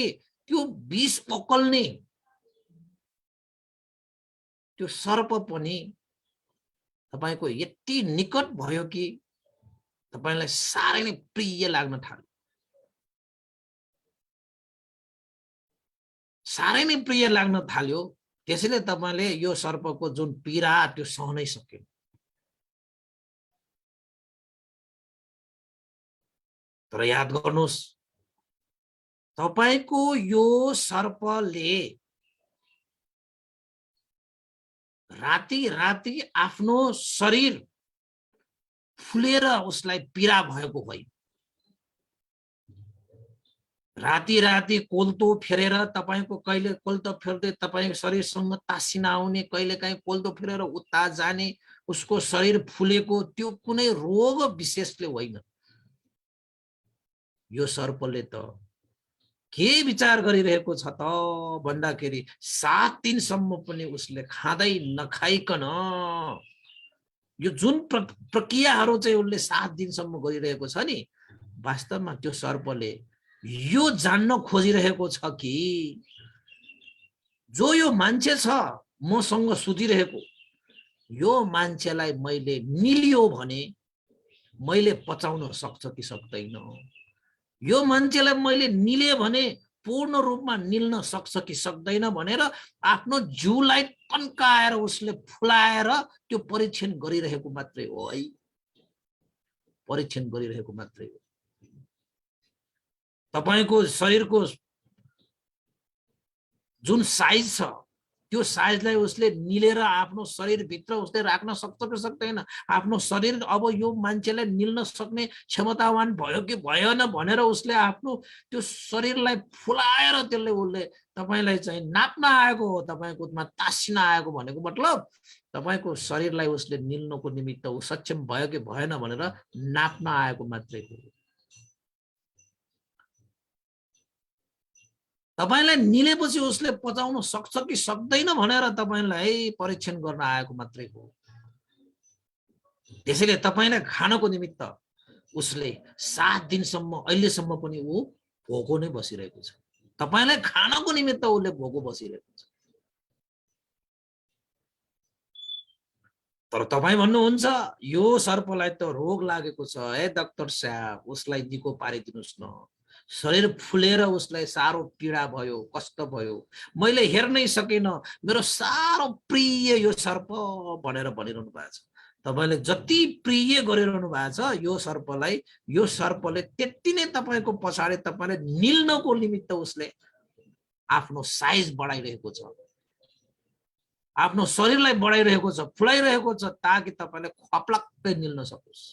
त्यो विष पकल्ने त्यो सर्प पनि तपाईको यति निकट भयो कि तपाईलाई साह्रै नै प्रिय लाग्न थाल्यो। साह्रै नै प्रिय लाग्न थाल्यो, त्यसैले तपाईले यो सर्पको जुन पीडा त्यो सहनै सक्यो। तर याद गर्नुस्, तपाईको यो सर्पले राति राति आफ्नो शरीर फुलेर उसलाई पीडा भएको होइन। राति राति कोल्तो फेरेर तपाईको कहिले कोल्तो फेर्दै तपाईको शरीरसँग तासिन आउने, कहिलेकाहीँ कोल्तो फेरेर उता जाने, उसको शरीर फुलेको त्यो कुनै रोग विशेषले होइन। यो सर्पले त के विचार गरिरहेको छ त भन्दाखेरि 7 दिनसम्म पनि उसले खाँदै नखाइकन यो जुन प्रक्रियाहरू चाहिँ उसले 7 दिनसम्म गरिरहेको छ नि, वास्तवमा त्यो सर्पले यो जान्न खोजिरहेको छ कि जो यो मान्छे छ मसँग सुतिरहेको, यो मान्छेलाई मैले निलियो भने मैले पचाउन सक्छ कि सक्दैन, यो मान्छेलाई मैले निले भने पूर्ण रूपमा निल्न सक्छ कि सक्दैन भनेर आफ्नो जिउलाई तन्काएर उसले फुलाएर त्यो परीक्षण गरिरहेको मात्रै हो है, परीक्षण गरिरहेको मात्रै हो। तपाईको शरीरको जुन साइज छ त्यो साइजलाई उसले निलेर आफ्नो शरीरभित्र उसले राख्न सक्छ कि सक्दैन, आफ्नो शरीर अब यो मान्छेलाई निल्न सक्ने क्षमतावान भयो कि भएन भनेर उसले आफ्नो त्यो शरीरलाई फुलाएर त्यसले उसले तपाईलाई चाहिँ नाप्न आएको हो। तपाईकोमा तासिन आएको भनेको मतलब तपाईको शरीरलाई उसले निल्नको निमित्त ऊ सक्षम भयो कि भएन भनेर नाप्न आएको मात्रै हो। तपाईलाई निलेपछि उसले पचाउन सक्छ कि सक्दैन भनेर तपाईलाई परीक्षण गर्न आएको मात्रै हो। त्यसैले तपाईलाई खानको निमित्त उसले 7 दिनसम्म अहिलेसम्म पनि ऊ भोको नै बसिरहेको छ। तपाईलाई खानको निमित्त उसले भोको बसिरहेको छ। तर तपाईँ भन्नुहुन्छ यो सर्पलाई त रोग लागेको छ है डाक्टर साहब, उसलाई निको पारिदिनुस् न, शरीर फुलेर उसलाई साह्रो पीडा भयो, कष्ट भयो, मैले हेर्नै सकिन, मेरो साह्रो प्रिय यो सर्प भनेर भनिरहनु भएको छ। तपाईले जति प्रिय गरिरहनु भएको छ यो सर्पलाई, यो सर्पले त्यति नै तपाईको पछाडी तपाईले निल्नको निमित्त उसले आफ्नो साइज बढाइरहेको छ, आफ्नो शरीरलाई बढाइरहेको छ, फुलाइरहेको छ, ताकि तपाईले खप्लक्कै निल्न सकोस्।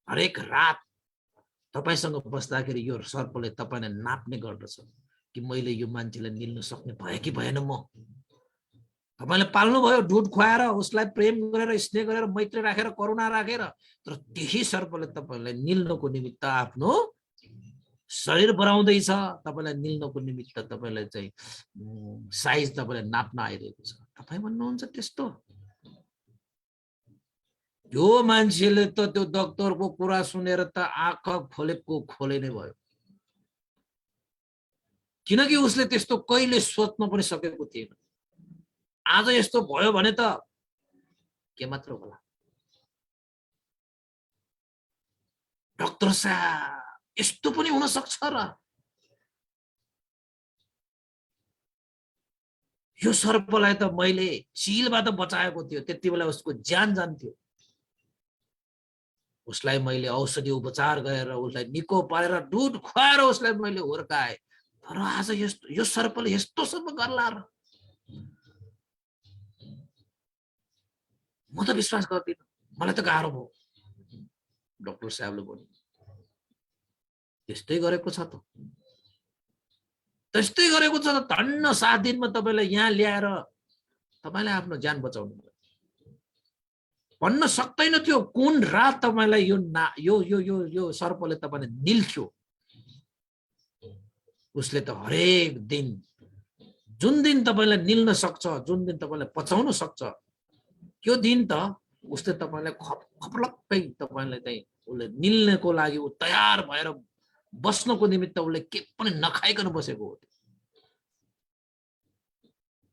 हरेक रात तपाईसँग बस्दाखेरि यो सर्पले तपाईलाई नाप्ने गर्दछ कि मैले यो मान्छेलाई निल्न सक्ने भए कि भएन। म तपाईले पाल्नु भयो ढुट खुवाएर, उसलाई प्रेम गरेर, स्नेह गरेर, मैत्री राखेर, करुणा राखेर, तर त्यही सर्पले तपाईलाई निल्नको निमित्त आफ्नो शरीर बढाउँदैछ, तपाईलाई निल्नको निमित्त तपाईलाई चाहिँ साइज तपाईलाई नाप्न आइरहेको छ। तपाई भन्नुहुन्छ त्यस्तो? यो मान्छेले त त्यो डाक्टरको कुरा सुनेर त आँखा खोलेको खोले नै भयो, किनकि उसले त्यस्तो कहिले सोच्न पनि सकेको थिएन। आज यस्तो भयो भने त के मात्र होला। डाक्टर साहब यस्तो पनि हुन सक्छ र? यो सर्पलाई त मैले चिलबाट बचाएको थियो, त्यति बेला उसको ज्यान जान्थ्यो। उसलाई मैले औषधि उपचार गरेर उसलाई निको पारेर दुध खुवाएर उसलाई मैले हुर्काए, तर आज यो सर्पले यस्तो सब गर्ला र? म त विश्वास गर्दिन, मलाई त गाह्रो भयो। डाक्टर साहबले भन्नु त्यस्तै गरेको छ त, त्यस्तै गरेको छ त। धन्न 7 दिनमा तपाईलाई यहाँ ल्याएर तपाईलाई आफ्नो ज्यान बचाउनु भयो। भन्न सक्दैन थियो कुन रात तपाईलाई यो यो यो यो सर्पले तपाईलाई निल्थ्यो। उसले त हरेक दिन, जुन दिन तपाईलाई निल्न सक्छ, जुन दिन तपाईलाई बचाउन सक्छ, त्यो दिन त उसले तपाईलाई खपलक्कै तपाईलाई चाहिँ उसले निल्नको लागि उ तयार भएर बस्नको निमित्त उसले के पनि नखाइकन बसेको हो,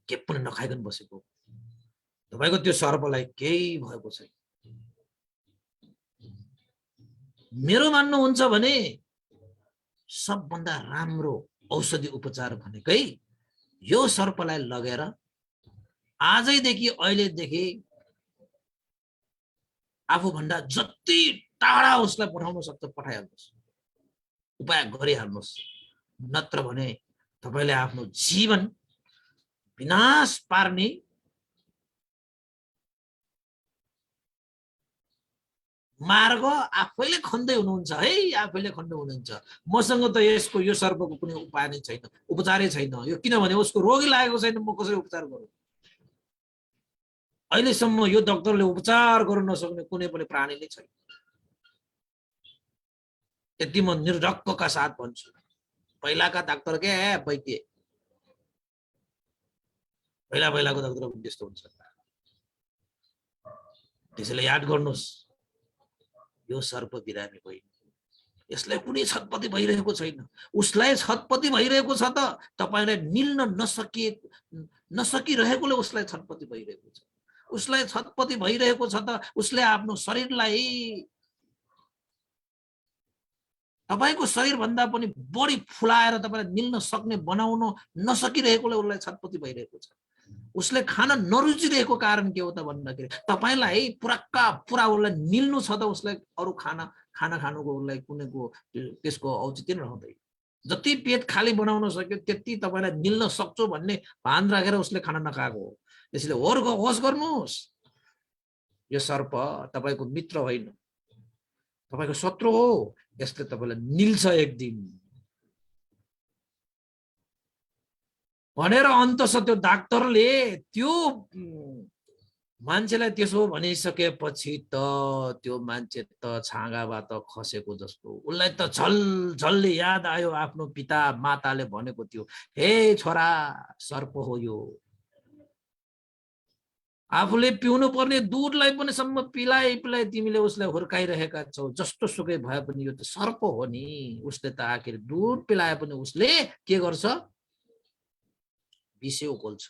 के पनि नखाइकन बसेको। तपाईको त्यो सर्पलाई केही भएको छैन। मेरो मान्नुहुन्छ भने सबभन्दा राम्रो औषधि उपचार भनेकै यो सर्पलाई लगेर आजैदेखि अहिलेदेखि आफूभन्दा जति टाढा उसलाई पठाउन सक्छ पठाइहाल्नुहोस्, उपाय गरिहाल्नुहोस्। नत्र भने तपाईले आफ्नो जीवन विनाश पार्ने मार्ग आफैले खन्दै हुनुहुन्छ है, आफैले खन्दै हुनुहुन्छ। मसँग त यसको यो सर्पको कुनै उपाय नै छैन, उपचारै छैन। यो किनभने उसको रोगी लागेको छैन, म कसरी उपचार गरौँ? अहिलेसम्म यो डाक्टरले उपचार गर्न नसक्ने कुनै पनि प्राणी नै छैन। यति म निर्धक्कका साथ भन्छु। पहिलाका डाक्टर के वैद्य, पहिलाको डाक्टर पनि त्यस्तो हुन्छ। त्यसैले याद गर्नुहोस्, यो सर्प बिरामी होइन, यसलाई कुनै छटपटी भइरहेको छैन। उसलाई छटपटी भइरहेको छ त तपाईलाई निल्न नसकिरहेकोले उसलाई छटपटी भइरहेको छ। उसलाई छटपटी भइरहेको छ त उसले आफ्नो शरीरलाई तपाईको शरीर भन्दा पनि बढी फुलाएर तपाईलाई निल्न सक्ने बनाउन नसकिरहेकोले उसलाई छटपटी भइरहेको छ। उसले खान नरुचिरहेको कारण के हो त भन्दाखेरि तपाईलाई पुराक्का पुरा उसलाई निल्नु छ त उसलाई अरु खाना खानुको उसलाई कुनैको त्यसको औचित्य नै रहँदैन। जति पेट खाली बनाउन सक्यो त्यति तपाईलाई निल्न सक्छु भन्ने भान राखेर उसले खाना नखाएको हो। त्यसैले होस गर्नुहोस्। यो सर्प तपाईको मित्र होइन, तपाईको शत्रु हो। यसले तपाईलाई निल्छ एक दिन भनेर अन्तस त्यो डाक्टरले त्यो मान्छेलाई त्यसो भनिसकेपछि त त्यो मान्छे त छाँगाबाट खसेको जस्तो उसलाई त झल्झल्ले याद आयो। आफ्नो पिता माताले भनेको थियो, हे छोरा सर्प हो यो, आफूले पिउनु पर्ने दूधलाई पनि सम्म पिलाइ तिमीले उसलाई हुर्काइरहेका छौ। जस्तो सुकै भए पनि यो त सर्प हो नि। उसले त आखिर दूध पिलाए पनि उसले के गर्छ? विषय उकोल्छ।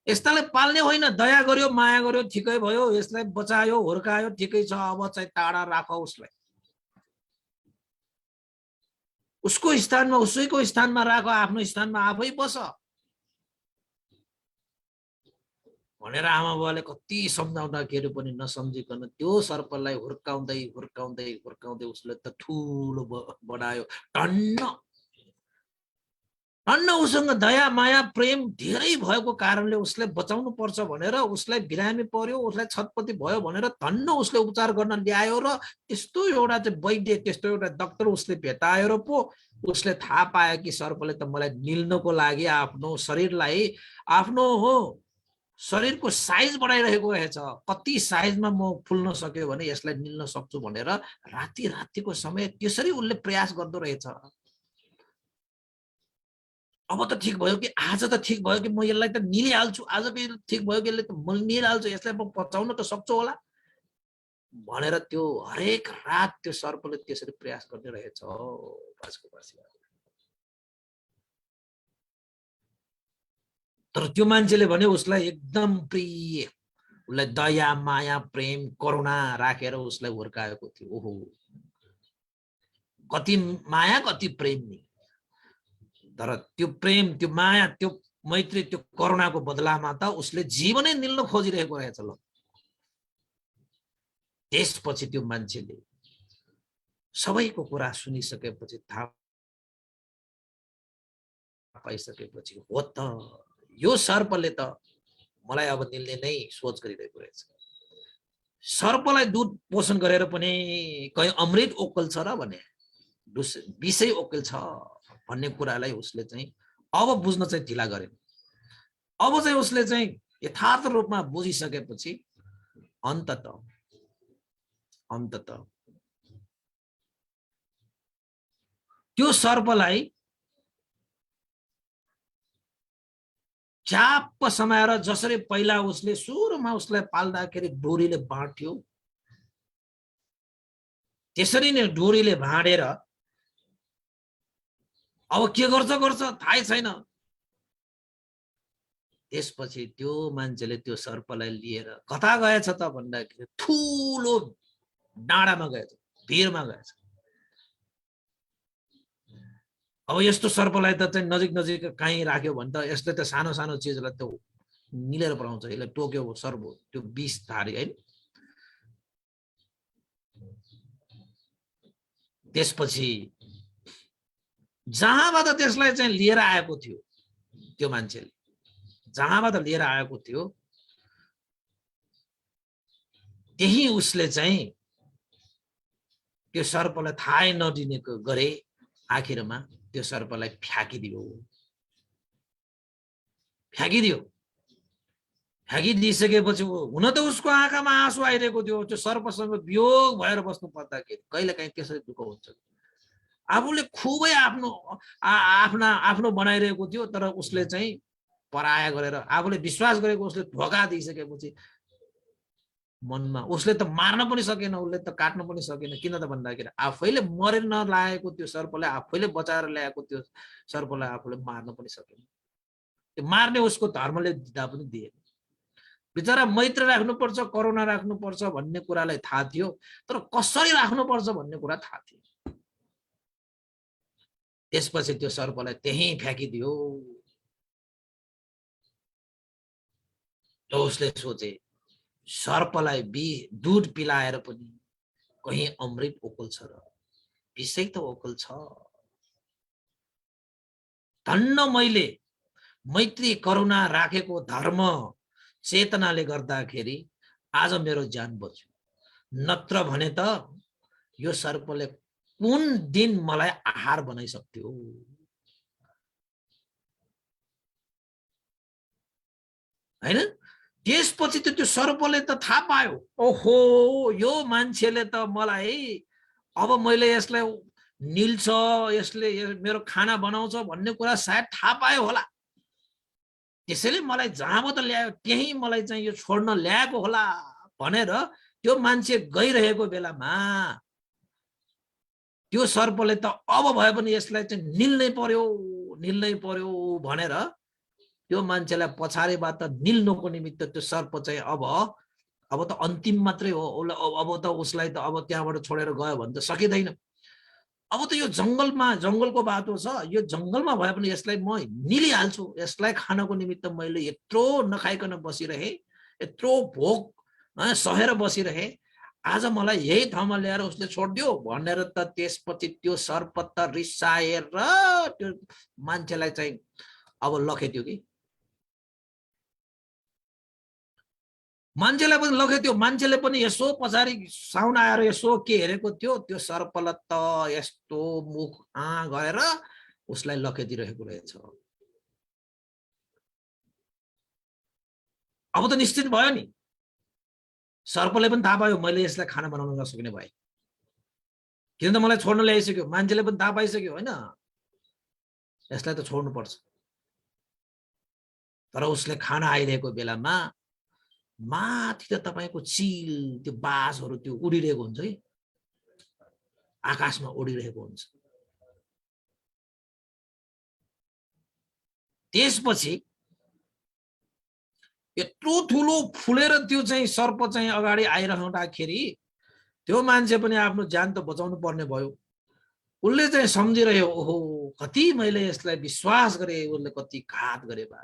यस्तालाई पाल्ने होइन, दया गर्यो, माया गर्यो, ठिकै भयो। यसलाई बचायो, हुर्कायो, ठिकै छ। अब चाहिँ टाढा राख उसलाई, उसको स्थानमा उसैको स्थानमा राख, आफ्नो स्थानमा आफै बस भनेर आमा बुवाले कति सम्झाउँदाखेरि पनि नसम्झिकन त्यो सर्पलाई हुर्काउँदै हुर्काउँदै हुर्काउँदै उसले त ठुलो बढायो। टन्न टन्न उसँग दया माया प्रेम धेरै भएको कारणले उसले बचाउनु पर्छ भनेर उसलाई बिरामी पर्यो, उसलाई छटपटी भयो भनेर धन्न उसले उपचार गर्न ल्यायो र त्यस्तो एउटा चाहिँ वैद्य, त्यस्तो एउटा डाक्टर उसले भेटाएर पो उसले थाहा पायो कि सर्पले त मलाई निल्नको लागि आफ्नो शरीरलाई, आफ्नो हो शरीरको साइज बढाइरहेको रहेछ। कति साइजमा म फुल्न सक्यो भने यसलाई निल्न सक्छु भनेर राति रातिको समय त्यसरी उसले प्रयास गर्दो रहेछ। अब त ठिक भयो कि आज त ठिक भयो कि म यसलाई त निलिहाल्छु, आज ठिक भयो कि यसले त म निलिहाल्छु, यसलाई म बचाउन त सक्छु होला भनेर त्यो हरेक रात त्यो सर्पले त्यसरी प्रयास गर्दै रहेछ। तर त्यो मान्छेले भने उसलाई एकदम प्रिय, उसलाई दया माया प्रेम करुणा राखेर उसलाई हुर्काएको थियो। ओहो, कति माया कति प्रेम नि। तर त्यो प्रेम, त्यो माया, त्यो मैत्री, त्यो करुणाको बदलामा त उसले जीवनै निल्न खोजिरहेको रहेछ। ल त्यसपछि त्यो मान्छेले सबैको कुरा सुनिसकेपछि थाहा पाइसकेपछि हो त यो सर्पले त मलाई अब निल्ने नै सोच गरिरहेको रहेछ। सर्पलाई दूध पोषण गरेर पनि कहीँ अमृत ओकल छ र भने विषय ओकल छ भन्ने कुरालाई उसले चाहिँ अब बुझ्न चाहिँ ढिला गरेन। अब चाहिँ उसले चाहिँ यथार्थ रूपमा बुझिसकेपछि अन्ततः त्यो सर्पलाई च्याप्प समाएर जसरी पहिला उसले सुरुमा उसलाई पाल्दाखेरि डोरीले बाँड्थ्यो, त्यसरी नै डोरीले बाँडेर अब के गर्छ थाहै छैन। त्यसपछि त्यो मान्छेले त्यो सर्पलाई लिएर कता गएछ त भन्दाखेरि ठुलो डाँडामा गएछ, भिरमा गएछ। अब यस्तो सर्पलाई त चाहिँ नजिक नजिक कहीँ राख्यो भने त यसले त सानो सानो चिजलाई त निलेर पराउँछ, यसले टोक्यो सर्प त्यो विष धारी हैन। त्यसपछि जहाँबाट त्यसलाई चाहिँ लिएर आएको थियो, त्यो मान्छेले जहाँबाट लिएर आएको थियो त्यही उसले चाहिँ त्यो सर्पलाई थाहै नदिने गरे। आखिरमा त्यो सर्पलाई फ्याँकिदियो। फ्याँकिदिइसकेपछि हुन त उसको आँखामा आँसु आइरहेको थियो। त्यो सर्पसँग वियोग भएर बस्नु पर्दाखेरि कहिलेकाहीँ त्यसरी दुःख हुन्छ। आफूले खुबै आफ्नो बनाइरहेको थियो, तर उसले चाहिँ पराया गरेर आफूले विश्वास गरेको उसले धोका दिइसकेपछि मनमा उसले त मार्न पनि सकेन, उसले त काट्न पनि सकेन। किन त भन्दाखेरि आफैले मरेर नलागेको त्यो सर्पलाई, आफैले बचाएर ल्याएको त्यो सर्पलाई आफूले मार्न पनि सकेन। त्यो मार्ने उसको धर्मले दिँदा पनि दिएन। बिचरा मैत्री राख्नुपर्छ, करुणा राख्नुपर्छ भन्ने कुरालाई थाहा थियो, तर कसरी राख्नुपर्छ भन्ने कुरा थाहा थियो। त्यसपछि त्यो सर्पलाई त्यही फ्याँकिदियो। तो उसले सोचे सर्पलाई दूध पिलाएर पनि कहीँ अमृत ओकल छ र विषय त ओकल छ। धन्न मैले मैत्री करुणा राखेको धर्म चेतनाले गर्दाखेरि आज मेरो ज्यान बच्यो, नत्र भने त यो सर्पले कुन दिन मलाई आहार बनाइसक्थ्यो। हैन? त्यसपछि त त्यो सर्पले त थाहा पायो, ओहो यो मान्छेले त मलाई अब मैले यसलाई निल्छ, यसले मेरो खाना बनाउँछ भन्ने कुरा सायद थाहा पायो होला। त्यसैले मलाई जहाँबाट ल्यायो त्यही मलाई चाहिँ यो छोड्न ल्याएको होला भनेर त्यो मान्छे गइरहेको बेलामा त्यो सर्पले त अब भए पनि यसलाई चाहिँ निल्नै पर्यो भनेर त्यो मान्छेलाई पछाडिबाट निल्नको निमित्त त्यो सर्प चाहिँ अब त अन्तिम मात्रै हो, अब त उसलाई त अब त्यहाँबाट छोडेर गयो भने त सकिँदैन। अब त यो जंगलको बाटो छ, यो जंगलमा भए पनि यसलाई म निलिहाल्छु। यसलाई खानको निमित्त मैले यत्रो नखाइकन बसिरहे, यत्रो भोक सहेर बसिरहे, आज मलाई यही ठाउँमा ल्याएर उसले छोडिदियो भनेर त त्यसपछि त्यो सर्प त रिसाएर त्यो मान्छेलाई चाहिँ अब लखेट्यो कि मान्छेलाई पनि लखेट्यो। मान्छेले पनि यसो पछाडि साउन आएर यसो के हेरेको थियो, त्यो सर्पलाई त यस्तो मुख गरेर उसलाई लखेटिरहेको रहेछ। अब त निश्चित भयो नि, सर्पले पनि थाहा पायो मैले यसलाई खाना बनाउन नसक्ने भए, किन त मलाई छोड्न ल्याइसक्यो। मान्छेले पनि थाहा पाइसक्यो होइन, यसलाई त छोड्नु पर्छ। तर उसले खाना आइरहेको बेलामा माथि त तपाईको चिल त्यो बाजहरू त्यो उडिरहेको हुन्छ कि आकाशमा उडिरहेको हुन्छ। त्यसपछि यत्रो ठुलो फुलेर त्यो चाहिँ सर्प चाहिँ अगाडि आइरहँदाखेरि त्यो मान्छे पनि आफ्नो ज्यान त बचाउनु पर्ने भयो। उसले चाहिँ सम्झिरह्यो, ओहो कति मैले यसलाई विश्वास गरे, उसले कति घात गरे बा,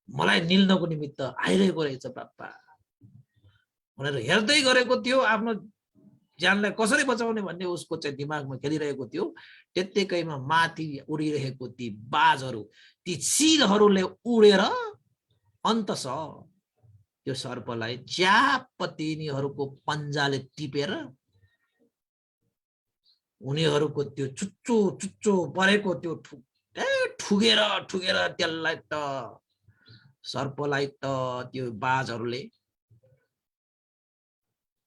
मलाई निल्नको निमित्त आइरहेको रहेछ बाप्पा भनेर हेर्दै गरेको थियो। आफ्नो ज्यानलाई कसरी बचाउने भन्ने उसको चाहिँ दिमागमा खेलिरहेको थियो। त्यत्तिकैमा माथि उडिरहेको ती बाजहरू, ती चिलहरूले उडेर अन्ततः त्यो सर्पलाई च्याप्प तिनीहरूको पन्जाले टिपेर उनीहरूको त्यो चुच्चो चुच्चो परेको त्यो ठुगेर ठुगेर त्यसलाई त सर्पलाई त त्यो बाजहरूले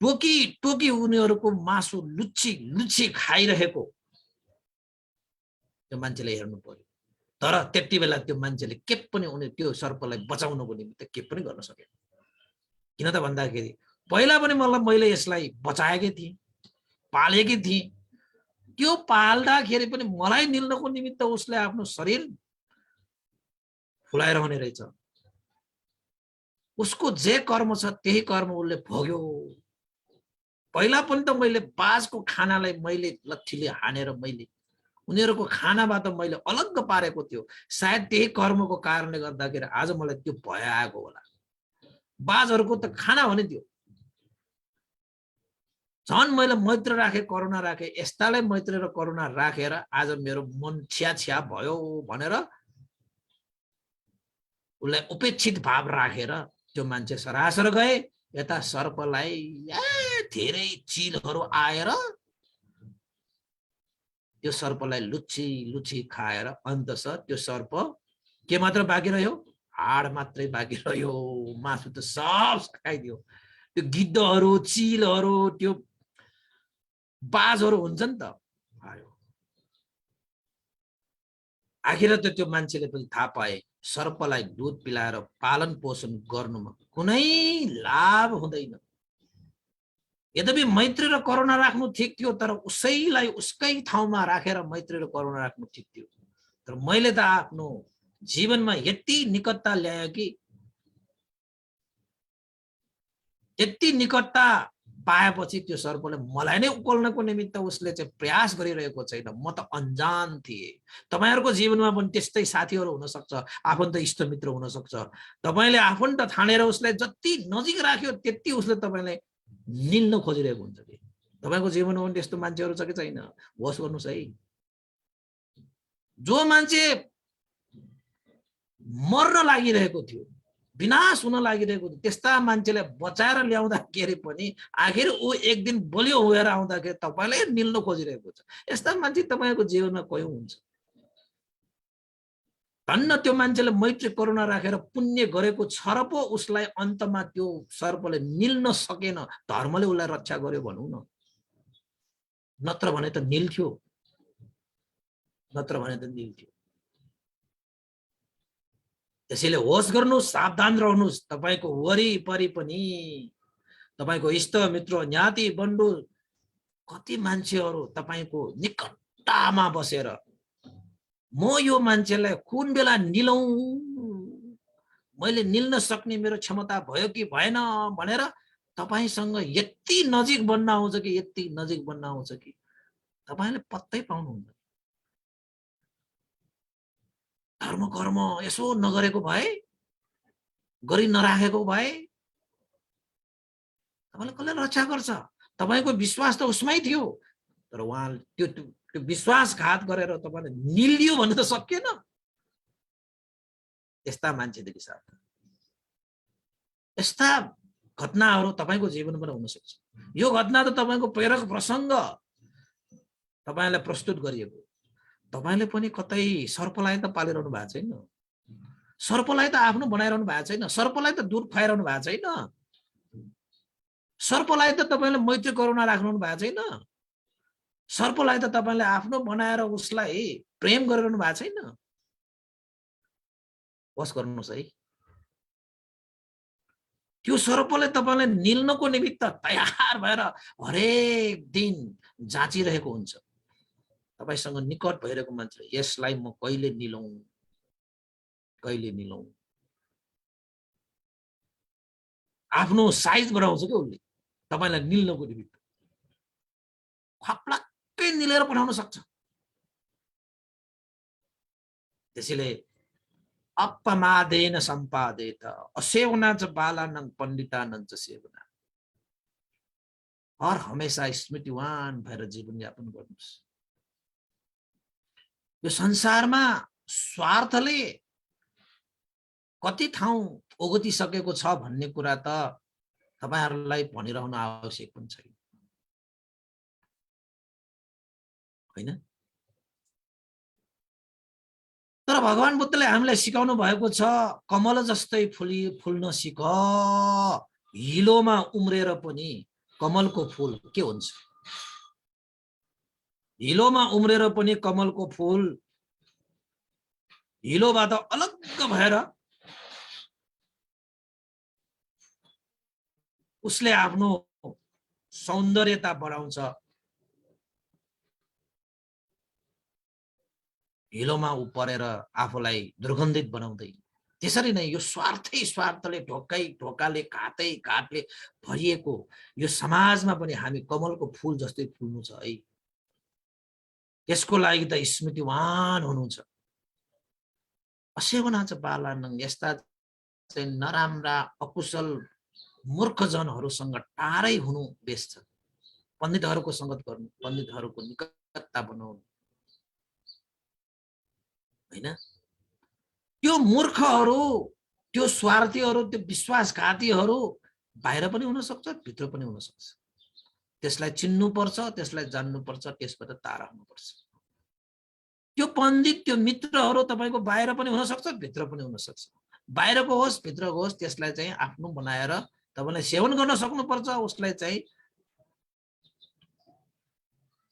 टोकी टोकी उनीहरूको मासु लुच्ची लुच्ची खाइरहेको त्यो मान्छेले हेर्नु पर्यो। तर त्यति बेला त्यो मान्छेले के पनि उनी त्यो सर्पलाई बचाउनको निमित्त के पनि गर्न सकेन। किन त भन्दाखेरि पहिला पनि मैले यसलाई बचाएकै थिएँ, पालेकै थिएँ। त्यो पाल्दाखेरि पनि मलाई निल्नको निमित्त उसले आफ्नो शरीर फुलाइरहने रहेछ। उसको जे कर्म छ त्यही कर्म उसले भोग्यो। पहिला पनि त मैले बाजको खानालाई मैले लट्ठीले हानेर मैले उनीहरूको खानाबाट मैले अलग्ग पारेको थियो। सायद त्यही कर्मको कारणले गर्दाखेरि आज मलाई त्यो भय आएको होला। बाजहरूको त खाना भने त्यो झन् मैले मैत्र राखे, करुणा राखे, यस्तालाई मैत्री र करुणा राखेर आज मेरो मन छ्या छ्या भयो भनेर उसलाई उपेक्षित भाव राखेर त्यो मान्छे सरासर गए। यता सर्पलाई धेरै चिलहरू आएर त्यो सर्पलाई लुच्ची लुच्ची खाएर अन्ततः त्यो सर्प के मात्र बाँकी रह्यो, हाड मात्रै बाँकी रह्यो। मासु त सब खाइदियो। त्यो गिद्धहरू चिलहरू त्यो बाजहरू हुन्छ नि त आयो। आखिर त त्यो मान्छेले पनि थाहा पाए सर्पलाई दुध पिलाएर पालन पोषण गर्नुमा कुनै लाभ हुँदैन। यद्यपि मैत्री र करुणा राख्नु ठिक थियो, तर उसैलाई उसकै ठाउँमा राखेर मैत्री र करुणा राख्नु ठिक थियो। तर मैले त आफ्नो जीवनमा यति निकटता ल्याएँ कि यति निकटता पाएपछि त्यो सर्पले मलाई नै उकोल्नको निमित्त उसले चाहिँ प्रयास गरिरहेको छैन। म त अन्जान थिएँ। तपाईहरुको जीवनमा पनि त्यस्तै साथीहरू हुन सक्छ, आफन्त इष्टमित्र हुन सक्छ। तपाईले आफन्त ठानेर उसलाई जति नजिक राख्यो त्यति उसले तपाईलाई निल्न खोजिरहेको हुन्छ कि। तपाईको जीवनमा पनि त्यस्तो मान्छेहरू छ कि छैन? होस गर्नुस् है। जो मान्छे मर्न लागिरहेको थियो, विनाश हुन लागिरहेको थियो, त्यस्ता मान्छेलाई बचाएर ल्याउँदाखेरि पनि आखिर ऊ एक दिन बलियो भएर आउँदाखेरि तपाईलाई निल्न खोजिरहेको छ। यस्ता मान्छे तपाईको जीवनमा कयौं हुन्छ। धन्न त्यो मान्छेले मैत्री करुणा राखेर पुण्य गरेको छ र पो उसलाई अन्तमा त्यो सर्पले निल्न सकेन। धर्मले उसलाई रक्षा गर्यो भनौं न, नत्र भने त निल्थ्यो, नत्र भने त निल्थ्यो। त्यसैले होस गर्नुस्, सावधान रहनुस्। तपाईको वरिपरि पनि तपाईको इष्ट मित्र ज्ञाति बन्धु कति मान्छेहरू तपाईको निकटतामा बसेर म यो मान्छेलाई कुन बेला निलौं, मैले निल्न सक्ने मेरो क्षमता भयो कि भएन भनेर तपाईसँग यति नजिक बन्न आउँछ कि यति नजिक बन्न आउँछ कि तपाईले पत्तै पाउनुहुन्न। धर्म कर्म यसो नगरेको भए गरी नराखेको भए तपाईलाई कसले रक्षा गर्छ? तपाईको विश्वास त उसमै थियो, तर उहाँ त्यो विश्वासघात गरेर तपाईले निल्दियो भन्ने त सकिएन। यस्ता मान्छेदेखि सावधान। यस्ता घटनाहरू तपाईको जीवनमा हुन सक्छ। यो घटना त तपाईको प्रेरक प्रसंग तपाईलाई प्रस्तुत गरिएको। तपाईले पनि कतै सर्पलाई त पालिरहनु भएको छैन, सर्पलाई त आफ्नो बनाइरहनु भएको छैन, सर्पलाई त दूध खुवाइरहनु भएको छैन, सर्पलाई त तपाईले मैत्री करुणा राख्नु भएको छैन, सर्पलाई त तपाईले आफ्नो बनाएर उसलाई प्रेम गरिरहनु भएको छैन। होस गर्नुहोस् है, त्यो सर्पले तपाईलाई निल्नको निमित्त तयार भएर हरेक दिन जाँचिरहेको हुन्छ। तपाईसँग निकट भइरहेको मान्छे यसलाई म कहिले निलौं, कहिले निलौं, आफ्नो साइज बढाउँछ के उसले तपाईलाई निल्नको निमित्त, खप्लक्कै निलेर पठाउन सक्छ। त्यसैले अपमादेन सम्पादेत असेवना च बालानं पण्डितानं च सेवना। हर हमेशा स्मृतिवान भएर जीवन यापन गर्नुस्। यो संसारमा स्वार्थले कति ठाउँ ओगटिसकेको छ भन्ने कुरा त तपाईहरुलाई भनिरहनु आवश्यक पनि छैन, हैन? तर भगवान बुद्धले हामीलाई सिकाउनु भएको छ कमल जस्तै फुल्न सिक। हिलोमा उम्रेर पनि कमलको फूल के हुन्छ? हिलोमा उम्रेर पनि कमलको फूल हिलोबाट अलग भएर उसले आफ्नो सौन्दर्यता बढाउँछ। हिलोमा परेर आफूलाई दुर्गन्धित बनाउँदै। त्यसरी नै यो स्वार्थले ढोकाले घातले भरिएको यो समाजमा पनि हामी कमलको फूल जस्तै फुल्नु छ है। त्यसको लागि त स्मृतिवान हुनु छ। असेवना च बालानं, यस्ता चाहिँ नराम्रा अकुशल मूर्खजनहरूसँग टाढै हुनु बेस छ। पण्डितहरूको संगत गर्नु, पण्डितहरूको निकटता बनाउनु, हैन? त्यो मूर्खहरू, त्यो स्वार्थीहरू, त्यो विश्वासघातीहरू बाहिर पनि हुन सक्छ, भित्र पनि हुन सक्छ। त्यसलाई चिन्नु पर्छ, त्यसलाई जान्नु पर्छ, त्यसबाट टाढा हुनु पर्छ। त्यो पण्डित, त्यो मित्रहरू तपाईको बाहिर पनि हुन सक्छ, भित्र पनि हुन सक्छ। बाहिरको होस्, भित्रको होस्, त्यसलाई चाहिँ आफ्नो बनाएर तपाईलाई सेवन गर्न सक्नुपर्छ। उसलाई चाहिँ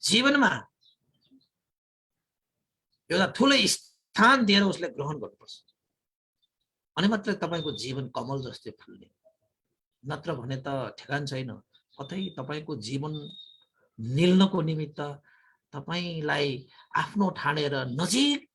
जीवनमा एउटा ठूलो स्थान दिएर उसलाई ग्रहण गर्नुपर्छ। अनि मात्रै तपाईको जीवन कमल जस्तै फुल्ने। नत्र भने त ठेगान छैन। कतै तपाईको जीवन निल्नको निमित्त तपाईलाई आफ्नो ठानेर नजिक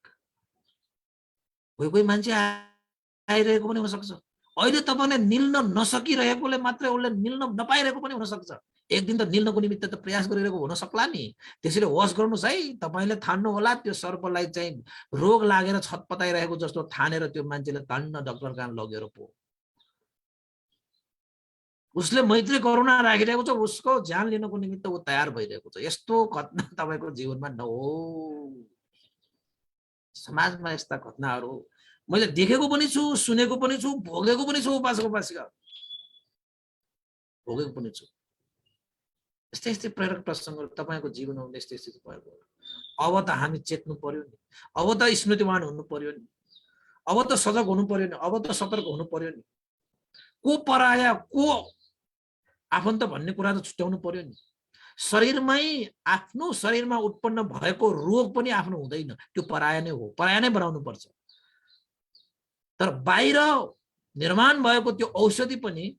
कोही मान्छे आइरहेको पनि हुन सक्छ। अहिले तपाईले निल्न नसकिरहेकोले मात्रै उसले निल्न नपाइरहेको पनि हुन सक्छ। एक दिन त निल्नको निमित्त त प्रयास गरिरहेको हुन सक्ला नि। त्यसैले होस गर्नुस् है। तपाईले ठान्नु होला त्यो सर्पलाई चाहिँ रोग लागेर छटपटाइरहेको जस्तो ठानेर त्यो मान्छेले तन्न डाक्टर कहाँ लगेर पो उसले मैत्री करुणा राखिरहेको छ, उसको ज्यान लिनको निमित्त ऊ तयार भइरहेको छ। यस्तो घटना तपाईको जीवनमा नहोस्। समाजमा यस्ता घटनाहरू मैले देखेको पनि छु, सुनेको पनि छु, भोगेको पनि छु। उपासक-उपासिका भोगेको पनि छु। यस्तै प्रेरक प्रसंगहरू तपाईको जीवनमा यस्तै भएको। अब त हामी चेत्नु पर्यो नि। अब त स्मृतिवान हुनु पर्यो नि। अब त सजग हुनु पर्यो नि। अब त सतर्क हुनु पर्यो नि। को पराया को आफन्त भन्ने कुरा त छुट्याउनु पर्यो नि। शरीरमै आफ्नो शरीरमा उत्पन्न भएको रोग पनि आफ्नो हुँदैन, त्यो पराया नै हो। पराया नै बनाउनु पर्छ। तर बाहिर निर्माण भएको त्यो औषधि पनि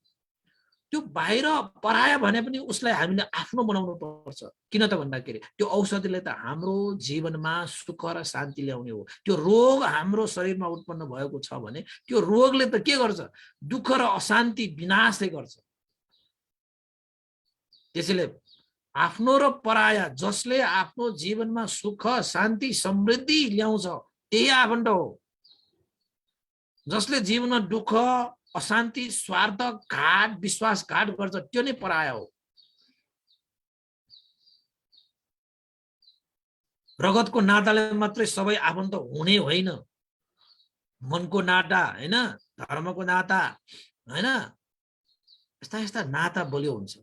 त्यो बाहिर पराया भने पनि उसलाई हामीले आफ्नो बनाउनु पर्छ। किन त भन्दाखेरि त्यो औषधिले त हाम्रो जीवनमा सुख र शान्ति ल्याउने हो। त्यो रोग हाम्रो शरीरमा उत्पन्न भएको छ भने त्यो रोगले त के गर्छ? दुःख र अशान्ति विनाशै गर्छ। त्यसैले आफ्नो र पराया जसले आफ्नो जीवनमा सुख शान्ति समृद्धि ल्याउँछ त्यही आफन्त हो। जसले जीवनमा दुःख अशान्ति, स्वार्थ, घात, विश्वासघात गर्छ त्यो नै पराया हो। रगतको नाताले मात्रै सबै आफन्त हुने होइन, मनको नाता हैन, धर्मको नाता हैन, यस्ता यस्ता नाता बलियो हुन्छ।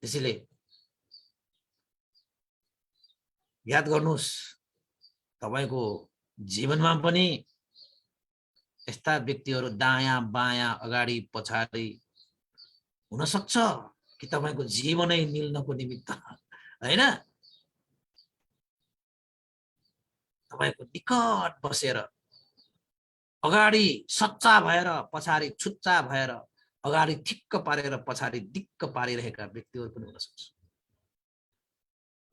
त्यसैले याद गर्नुहोस्, तपाईको जीवनमा पनि यस्ता व्यक्तिहरू दायाँ बायाँ अगाडि पछाडि हुन सक्छ कि तपाईको जीवनै निल्नको निमित्त हैन, तपाईको निकट बसेर अगाडि सच्चा भएर पछाडि छुच्चा भएर अगाडि ठिक्क पारेर पछाडि दिक्क पारिरहेका व्यक्तिहरू पनि हुन सक्छ।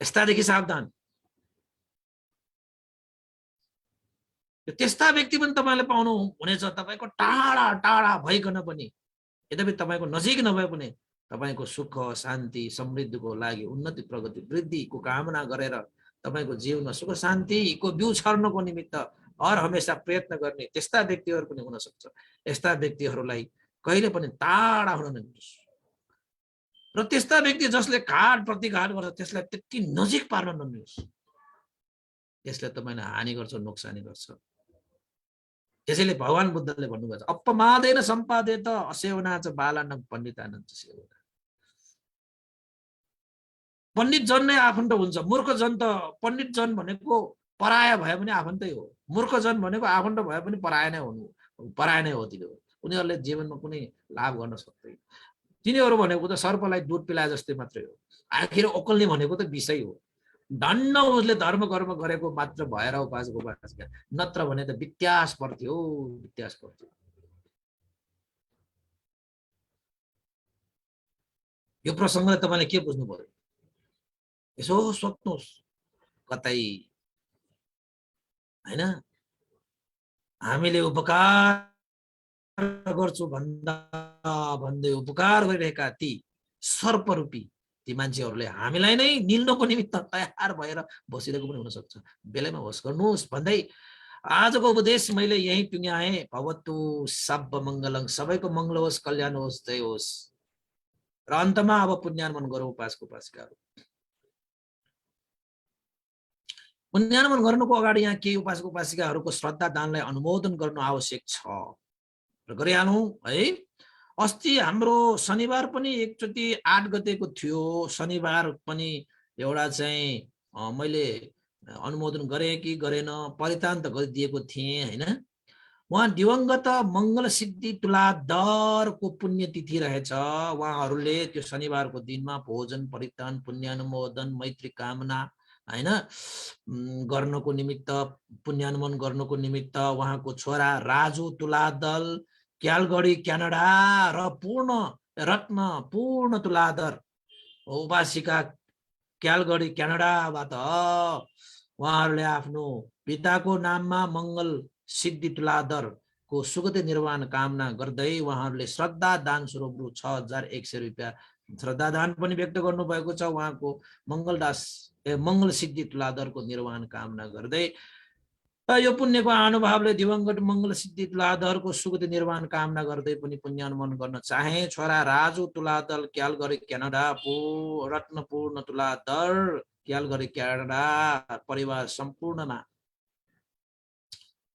यस्तादेखि सावधान। त्यस्ता व्यक्ति पनि तपाईले पाउनु हुनेछ, तपाईको टाढा टाढा भइकन पनि, यद्यपि तपाईको नजिक नभए पनि तपाईको सुख शान्ति समृद्धिको लागि, उन्नति प्रगति वृद्धिको कामना गरेर तपाईको जीवनमा सुख शान्तिको बिउ छर्नको निमित्त हर हमेशा प्रयत्न गर्ने त्यस्ता व्यक्तिहरू पनि हुन सक्छ। यस्ता व्यक्तिहरूलाई कहिले पनि टाढा हुन नदिनुहोस्। र त्यस्ता व्यक्ति जसले घात प्रतिघात गर्छ त्यसलाई त्यति नजिक पार्न नदिनुहोस्, त्यसले तपाईलाई हानि गर्छ, नोक्सानी गर्छ। त्यसैले भगवान बुद्धले भन्नुभएको छ, अपमादेन सम्पादेत असेवना च बालानं पण्डितानं च सेवना। पण्डित जन नै आफन्त हुन्छ, मूर्ख जन त, पण्डित जन भनेको पराया भए पनि आफन्तै हो, मूर्ख जन भनेको आफन्त भए पनि पराया नै हुनु, पराया नै हो तिनीहरू। उनीहरूले जीवनमा कुनै लाभ गर्न सक्दैन। तिनीहरू भनेको त सर्पलाई दूध पिलाए जस्तै मात्रै हो। आखिर ओकल्ने भनेको त विषय हो। धन्न उसले धर्म कर्म गरेको मात्र भएर उपासक उपासिका, नत्र भने त वित्यास पर्थ्यो, वित्यास पर्थ्यो। यो प्रसङ्गले तपाईले के बुझ्नु पर्यो? यसो सोच्नुहोस्, कतै हैन हामीले उपकार गर्छु भन्दा भन्दै उपकार गरिरहेका ती सर्परूपी ती मान्छेहरूले हामीलाई नै निल्नको निमित्त तयार भएर बसिरहेको पनि हुन सक्छ। बेलैमा होस् गर्नुहोस् भन्दै आजको उपदेश मैले यही टुङ्ग्याएँ। भवतु सब मङ्गलङ, सबैको मङ्गल होस्, कल्याण होस्, जय होस्। र अन्तमा अब पुण्यानुमन गरौँ उपासक उपासिकाहरू। पुण्यानुमन गर्नुको अगाडि यहाँ केही उपासक उपासिकाहरूको श्रद्धा दानलाई अनुमोदन गर्नु आवश्यक छ र गरिहालौँ है। अस्ति हाम्रो शनिबार पनि एकचोटि 8 गतेको थियो, शनिबार पनि एउटा चाहिँ मैले अनुमोदन गरेँ कि गरेन, परितान त गरिदिएको थिएँ हैन। उहाँ दिवंगत मङ्गल सिद्धि तुलाधरको पुण्यतिथि रहेछ। उहाँहरूले त्यो शनिबारको दिनमा भोजन परितान पुण्यानुमोदन मैत्री कामना हैन गर्नको निमित्त, पुण्यानुमोदन गर्नको निमित्त उहाँको छोरा राजु तुलादल क्यालगढी क्यानाडा र रत्न पूर्ण तुलाधर उपासिका क्यालगढी क्यानाडाबाट उहाँहरूले आफ्नो पिताको नाममा मङ्गल सिद्धि तुलाधरको सुगति निर्वाण कामना गर्दै उहाँहरूले श्रद्धा दान स्वरूप रु 6100 रुपियाँ श्रद्धा दान पनि व्यक्त गर्नुभएको छ। उहाँको मङ्गल सिद्धि तुलाधरको निर्वाण कामना गर्दै यो पुण्यको अनुभवले दिवंगत मङ्गल सिद्धि तुलाधरको सुगति निर्वाण कामना गर्दै पनि पुण्यानुमोदन गर्न चाहे। छोरा राजु तुलाधर क्यालगढी क्यानाडा, रत्नपूर्ण तुलाधर क्यालगढी क्यानाडा परिवार सम्पूर्णमा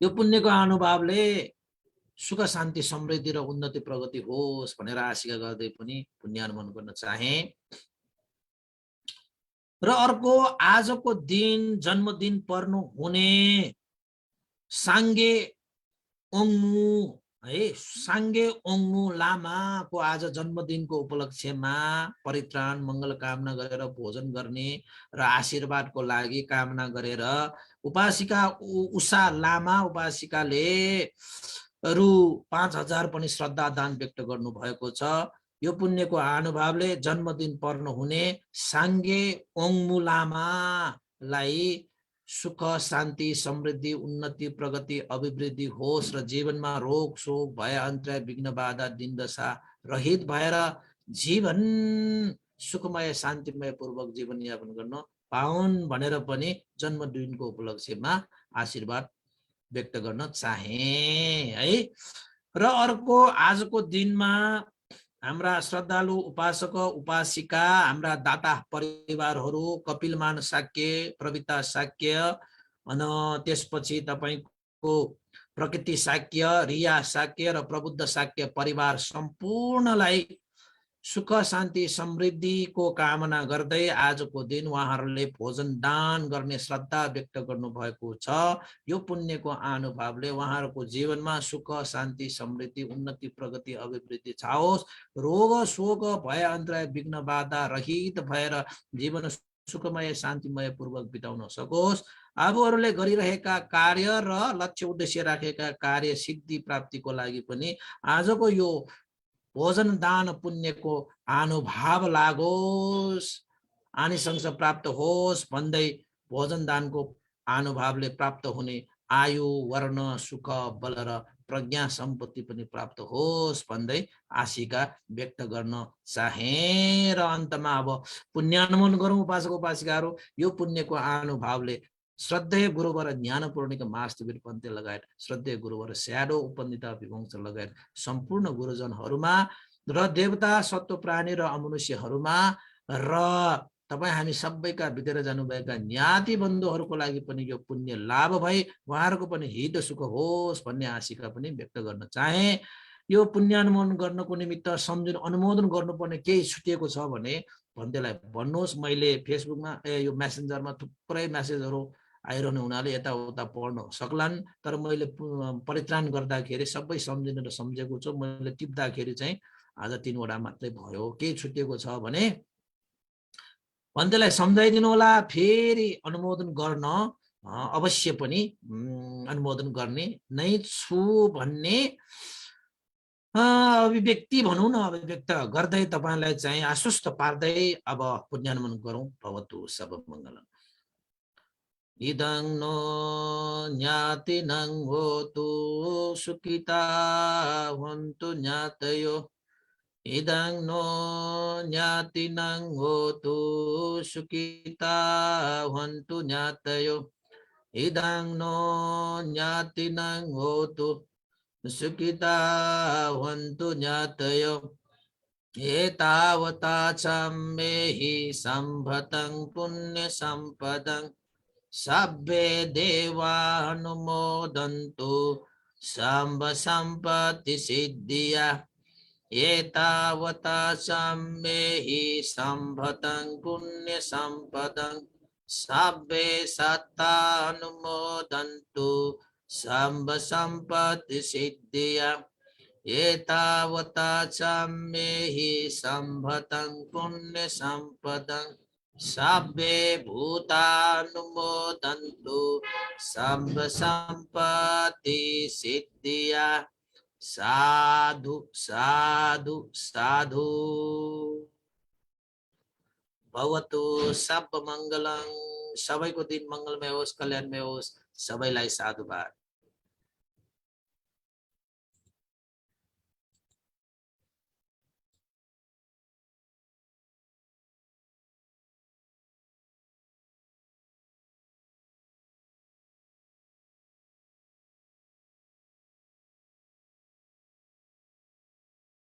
यो पुण्यको अनुभवले सुख शान्ति समृद्धि र उन्नति प्रगति होस् भनेर आशा गर्दै पनि पुण्यानुमोदन गर्न चाहे। र अर्को आजको दिन जन्मदिन पर्नु हुने साङ्गे ओङ्मु है, साङ्गे ओङ्मु लामाको आज जन्मदिनको उपलक्ष्यमा परित्राण मङ्गल कामना गरेर भोजन गर्ने र आशीर्वादको लागि कामना गरेर उपासिका उषा लामा उपासिकाले रु 5000 पनि श्रद्धा दान व्यक्त गर्नु भएको छ। यो पुण्यको अनुभवले जन्मदिन पर्नु हुने साङ्गे ओङ्मु लामालाई सुख शान्ति समृद्धि उन्नति प्रगति अभिवृद्धि होस् र जीवनमा रोग शोक भय अन्तराय विघ्न बाधा दिन दशा रहित भएर जीवन सुखमय शान्तिमय पूर्वक जीवन यापन गर्न पाउन् भनेर पनि जन्मदिनको उपलक्ष्यमा आशीर्वाद व्यक्त गर्न चाहे है। र अर्को आजको दिनमा हाम्रा श्रद्धालु उपासक उपासिका, हाम्रा दाता परिवारहरू, कपिलमान शाक्य, प्रविता शाक्य, अनि त्यसपछि तपाईको प्रकृति शाक्य, रिया शाक्य र प्रबुद्ध शाक्य परिवार सम्पूर्णलाई सुख शान्ति समृद्धिको कामना गर्दै आजको दिन उहाँहरूले भोजन दान गर्ने श्रद्धा व्यक्त गर्नुभएको छ। यो पुण्यको अनुभवले उहाँहरूको जीवनमा सुख शान्ति समृद्धि उन्नति प्रगति अभिवृद्धि छाओस्, रोग शोक भय अन्तराय विघ्न बाधा रहित भएर जीवन सुखमय शान्तिमय पूर्वक बिताउन सकोस्। आफूहरूले गरिरहेका कार्य र लक्ष्य उद्देश्य राखेका कार्य सिद्धि प्राप्तिको लागि पनि आजको यो भोजन दान पुण्यको अनुभव लागोस्, आनिशंस प्राप्त होस् भन्दै भोजन दानको अनुभवले प्राप्त हुने आयु वर्ण सुख बल र प्रज्ञा सम्पत्ति पनि प्राप्त होस् भन्दै आशिका व्यक्त गर्न चाहे। र अन्तमा अब पुण्यानुमोदन गरौँ उपासक उपासिकाहरू। यो पुण्यको अनुभवले श्रद्धेय गुरुवर ज्ञानपूर्णिक मास्तवीर पन्थे लगायत श्रद्धेय गुरुवर स्याडो उपनिता विवंश लगायत सम्पूर्ण गुरुजनहरूमा र देवता सत्व प्राणी र अमनुष्यहरूमा र तपाईँ हामी सबैका बितेर जानुभएका ज्ञाति बन्धुहरूको लागि पनि यो पुण्य लाभ भई उहाँहरूको पनि हित सुख होस् भन्ने आशिका पनि व्यक्त गर्न चाहे। यो पुण्यानुमोदन गर्नको निमित्त सम्झिनु अनुमोदन गर्नुपर्ने केही छुटिएको छ भने भन्दैलाई भन्नुहोस्। मैले फेसबुकमा यो मेसेन्जरमा थुप्रै मेसेजहरू आइरहनु हुनाले यताउता पढ्न सक्लान्, तर मैले परित्राण गर्दाखेरि सबै सम्झिनु र सम्झेको छु। मैले टिप्दाखेरि चाहिँ आज 3 वटा मात्रै भयो। केही छुटिएको छ भने भन्दैलाई सम्झाइदिनु होला। फेरि अनुमोदन गर्न अवश्य पनि अनुमोदन गर्ने नै छु भन्ने अभिव्यक्ति भनौँ न, अभिव्यक्त गर्दै तपाईँलाई चाहिँ आश्वस्त पार्दै अब पुण्यानुमोदन गरौँ। भवतु सब मङ्गलम्। इदं नो ज्ञातिनं होतु सुखिता हन्तु ज्ञातयो। इदं नो ज्ञातिनं होतु सुखिता हन्तु ज्ञातयो। इदं नो ज्ञातिनं होतु सुखिता हन्तु ज्ञातयो। एतावता सम्मेहि सम्भतं पुण्य सम्पदं सब्बे देवानुमोदन्तु सम्भ सम्पत्ति सिद्धिया। एतावता सम्मेहि सम्भतं पुण्य सम्पदं सब्बे सत्तानुमोदन्तु सम्भ सम्पत्ति सिद्धिया। एतावता सम्मेहि सम्भतं पुण्य सम्पदं सब्बे भूतानुमोदन्तु सम्भ सम्पत्ति सिद्धिया। साधु साधु साधु। भवतु सब मङ्गलं। सबैको दिन मङ्गलमय होस्, कल्याणमय होस्। सबैलाई साधुवाद।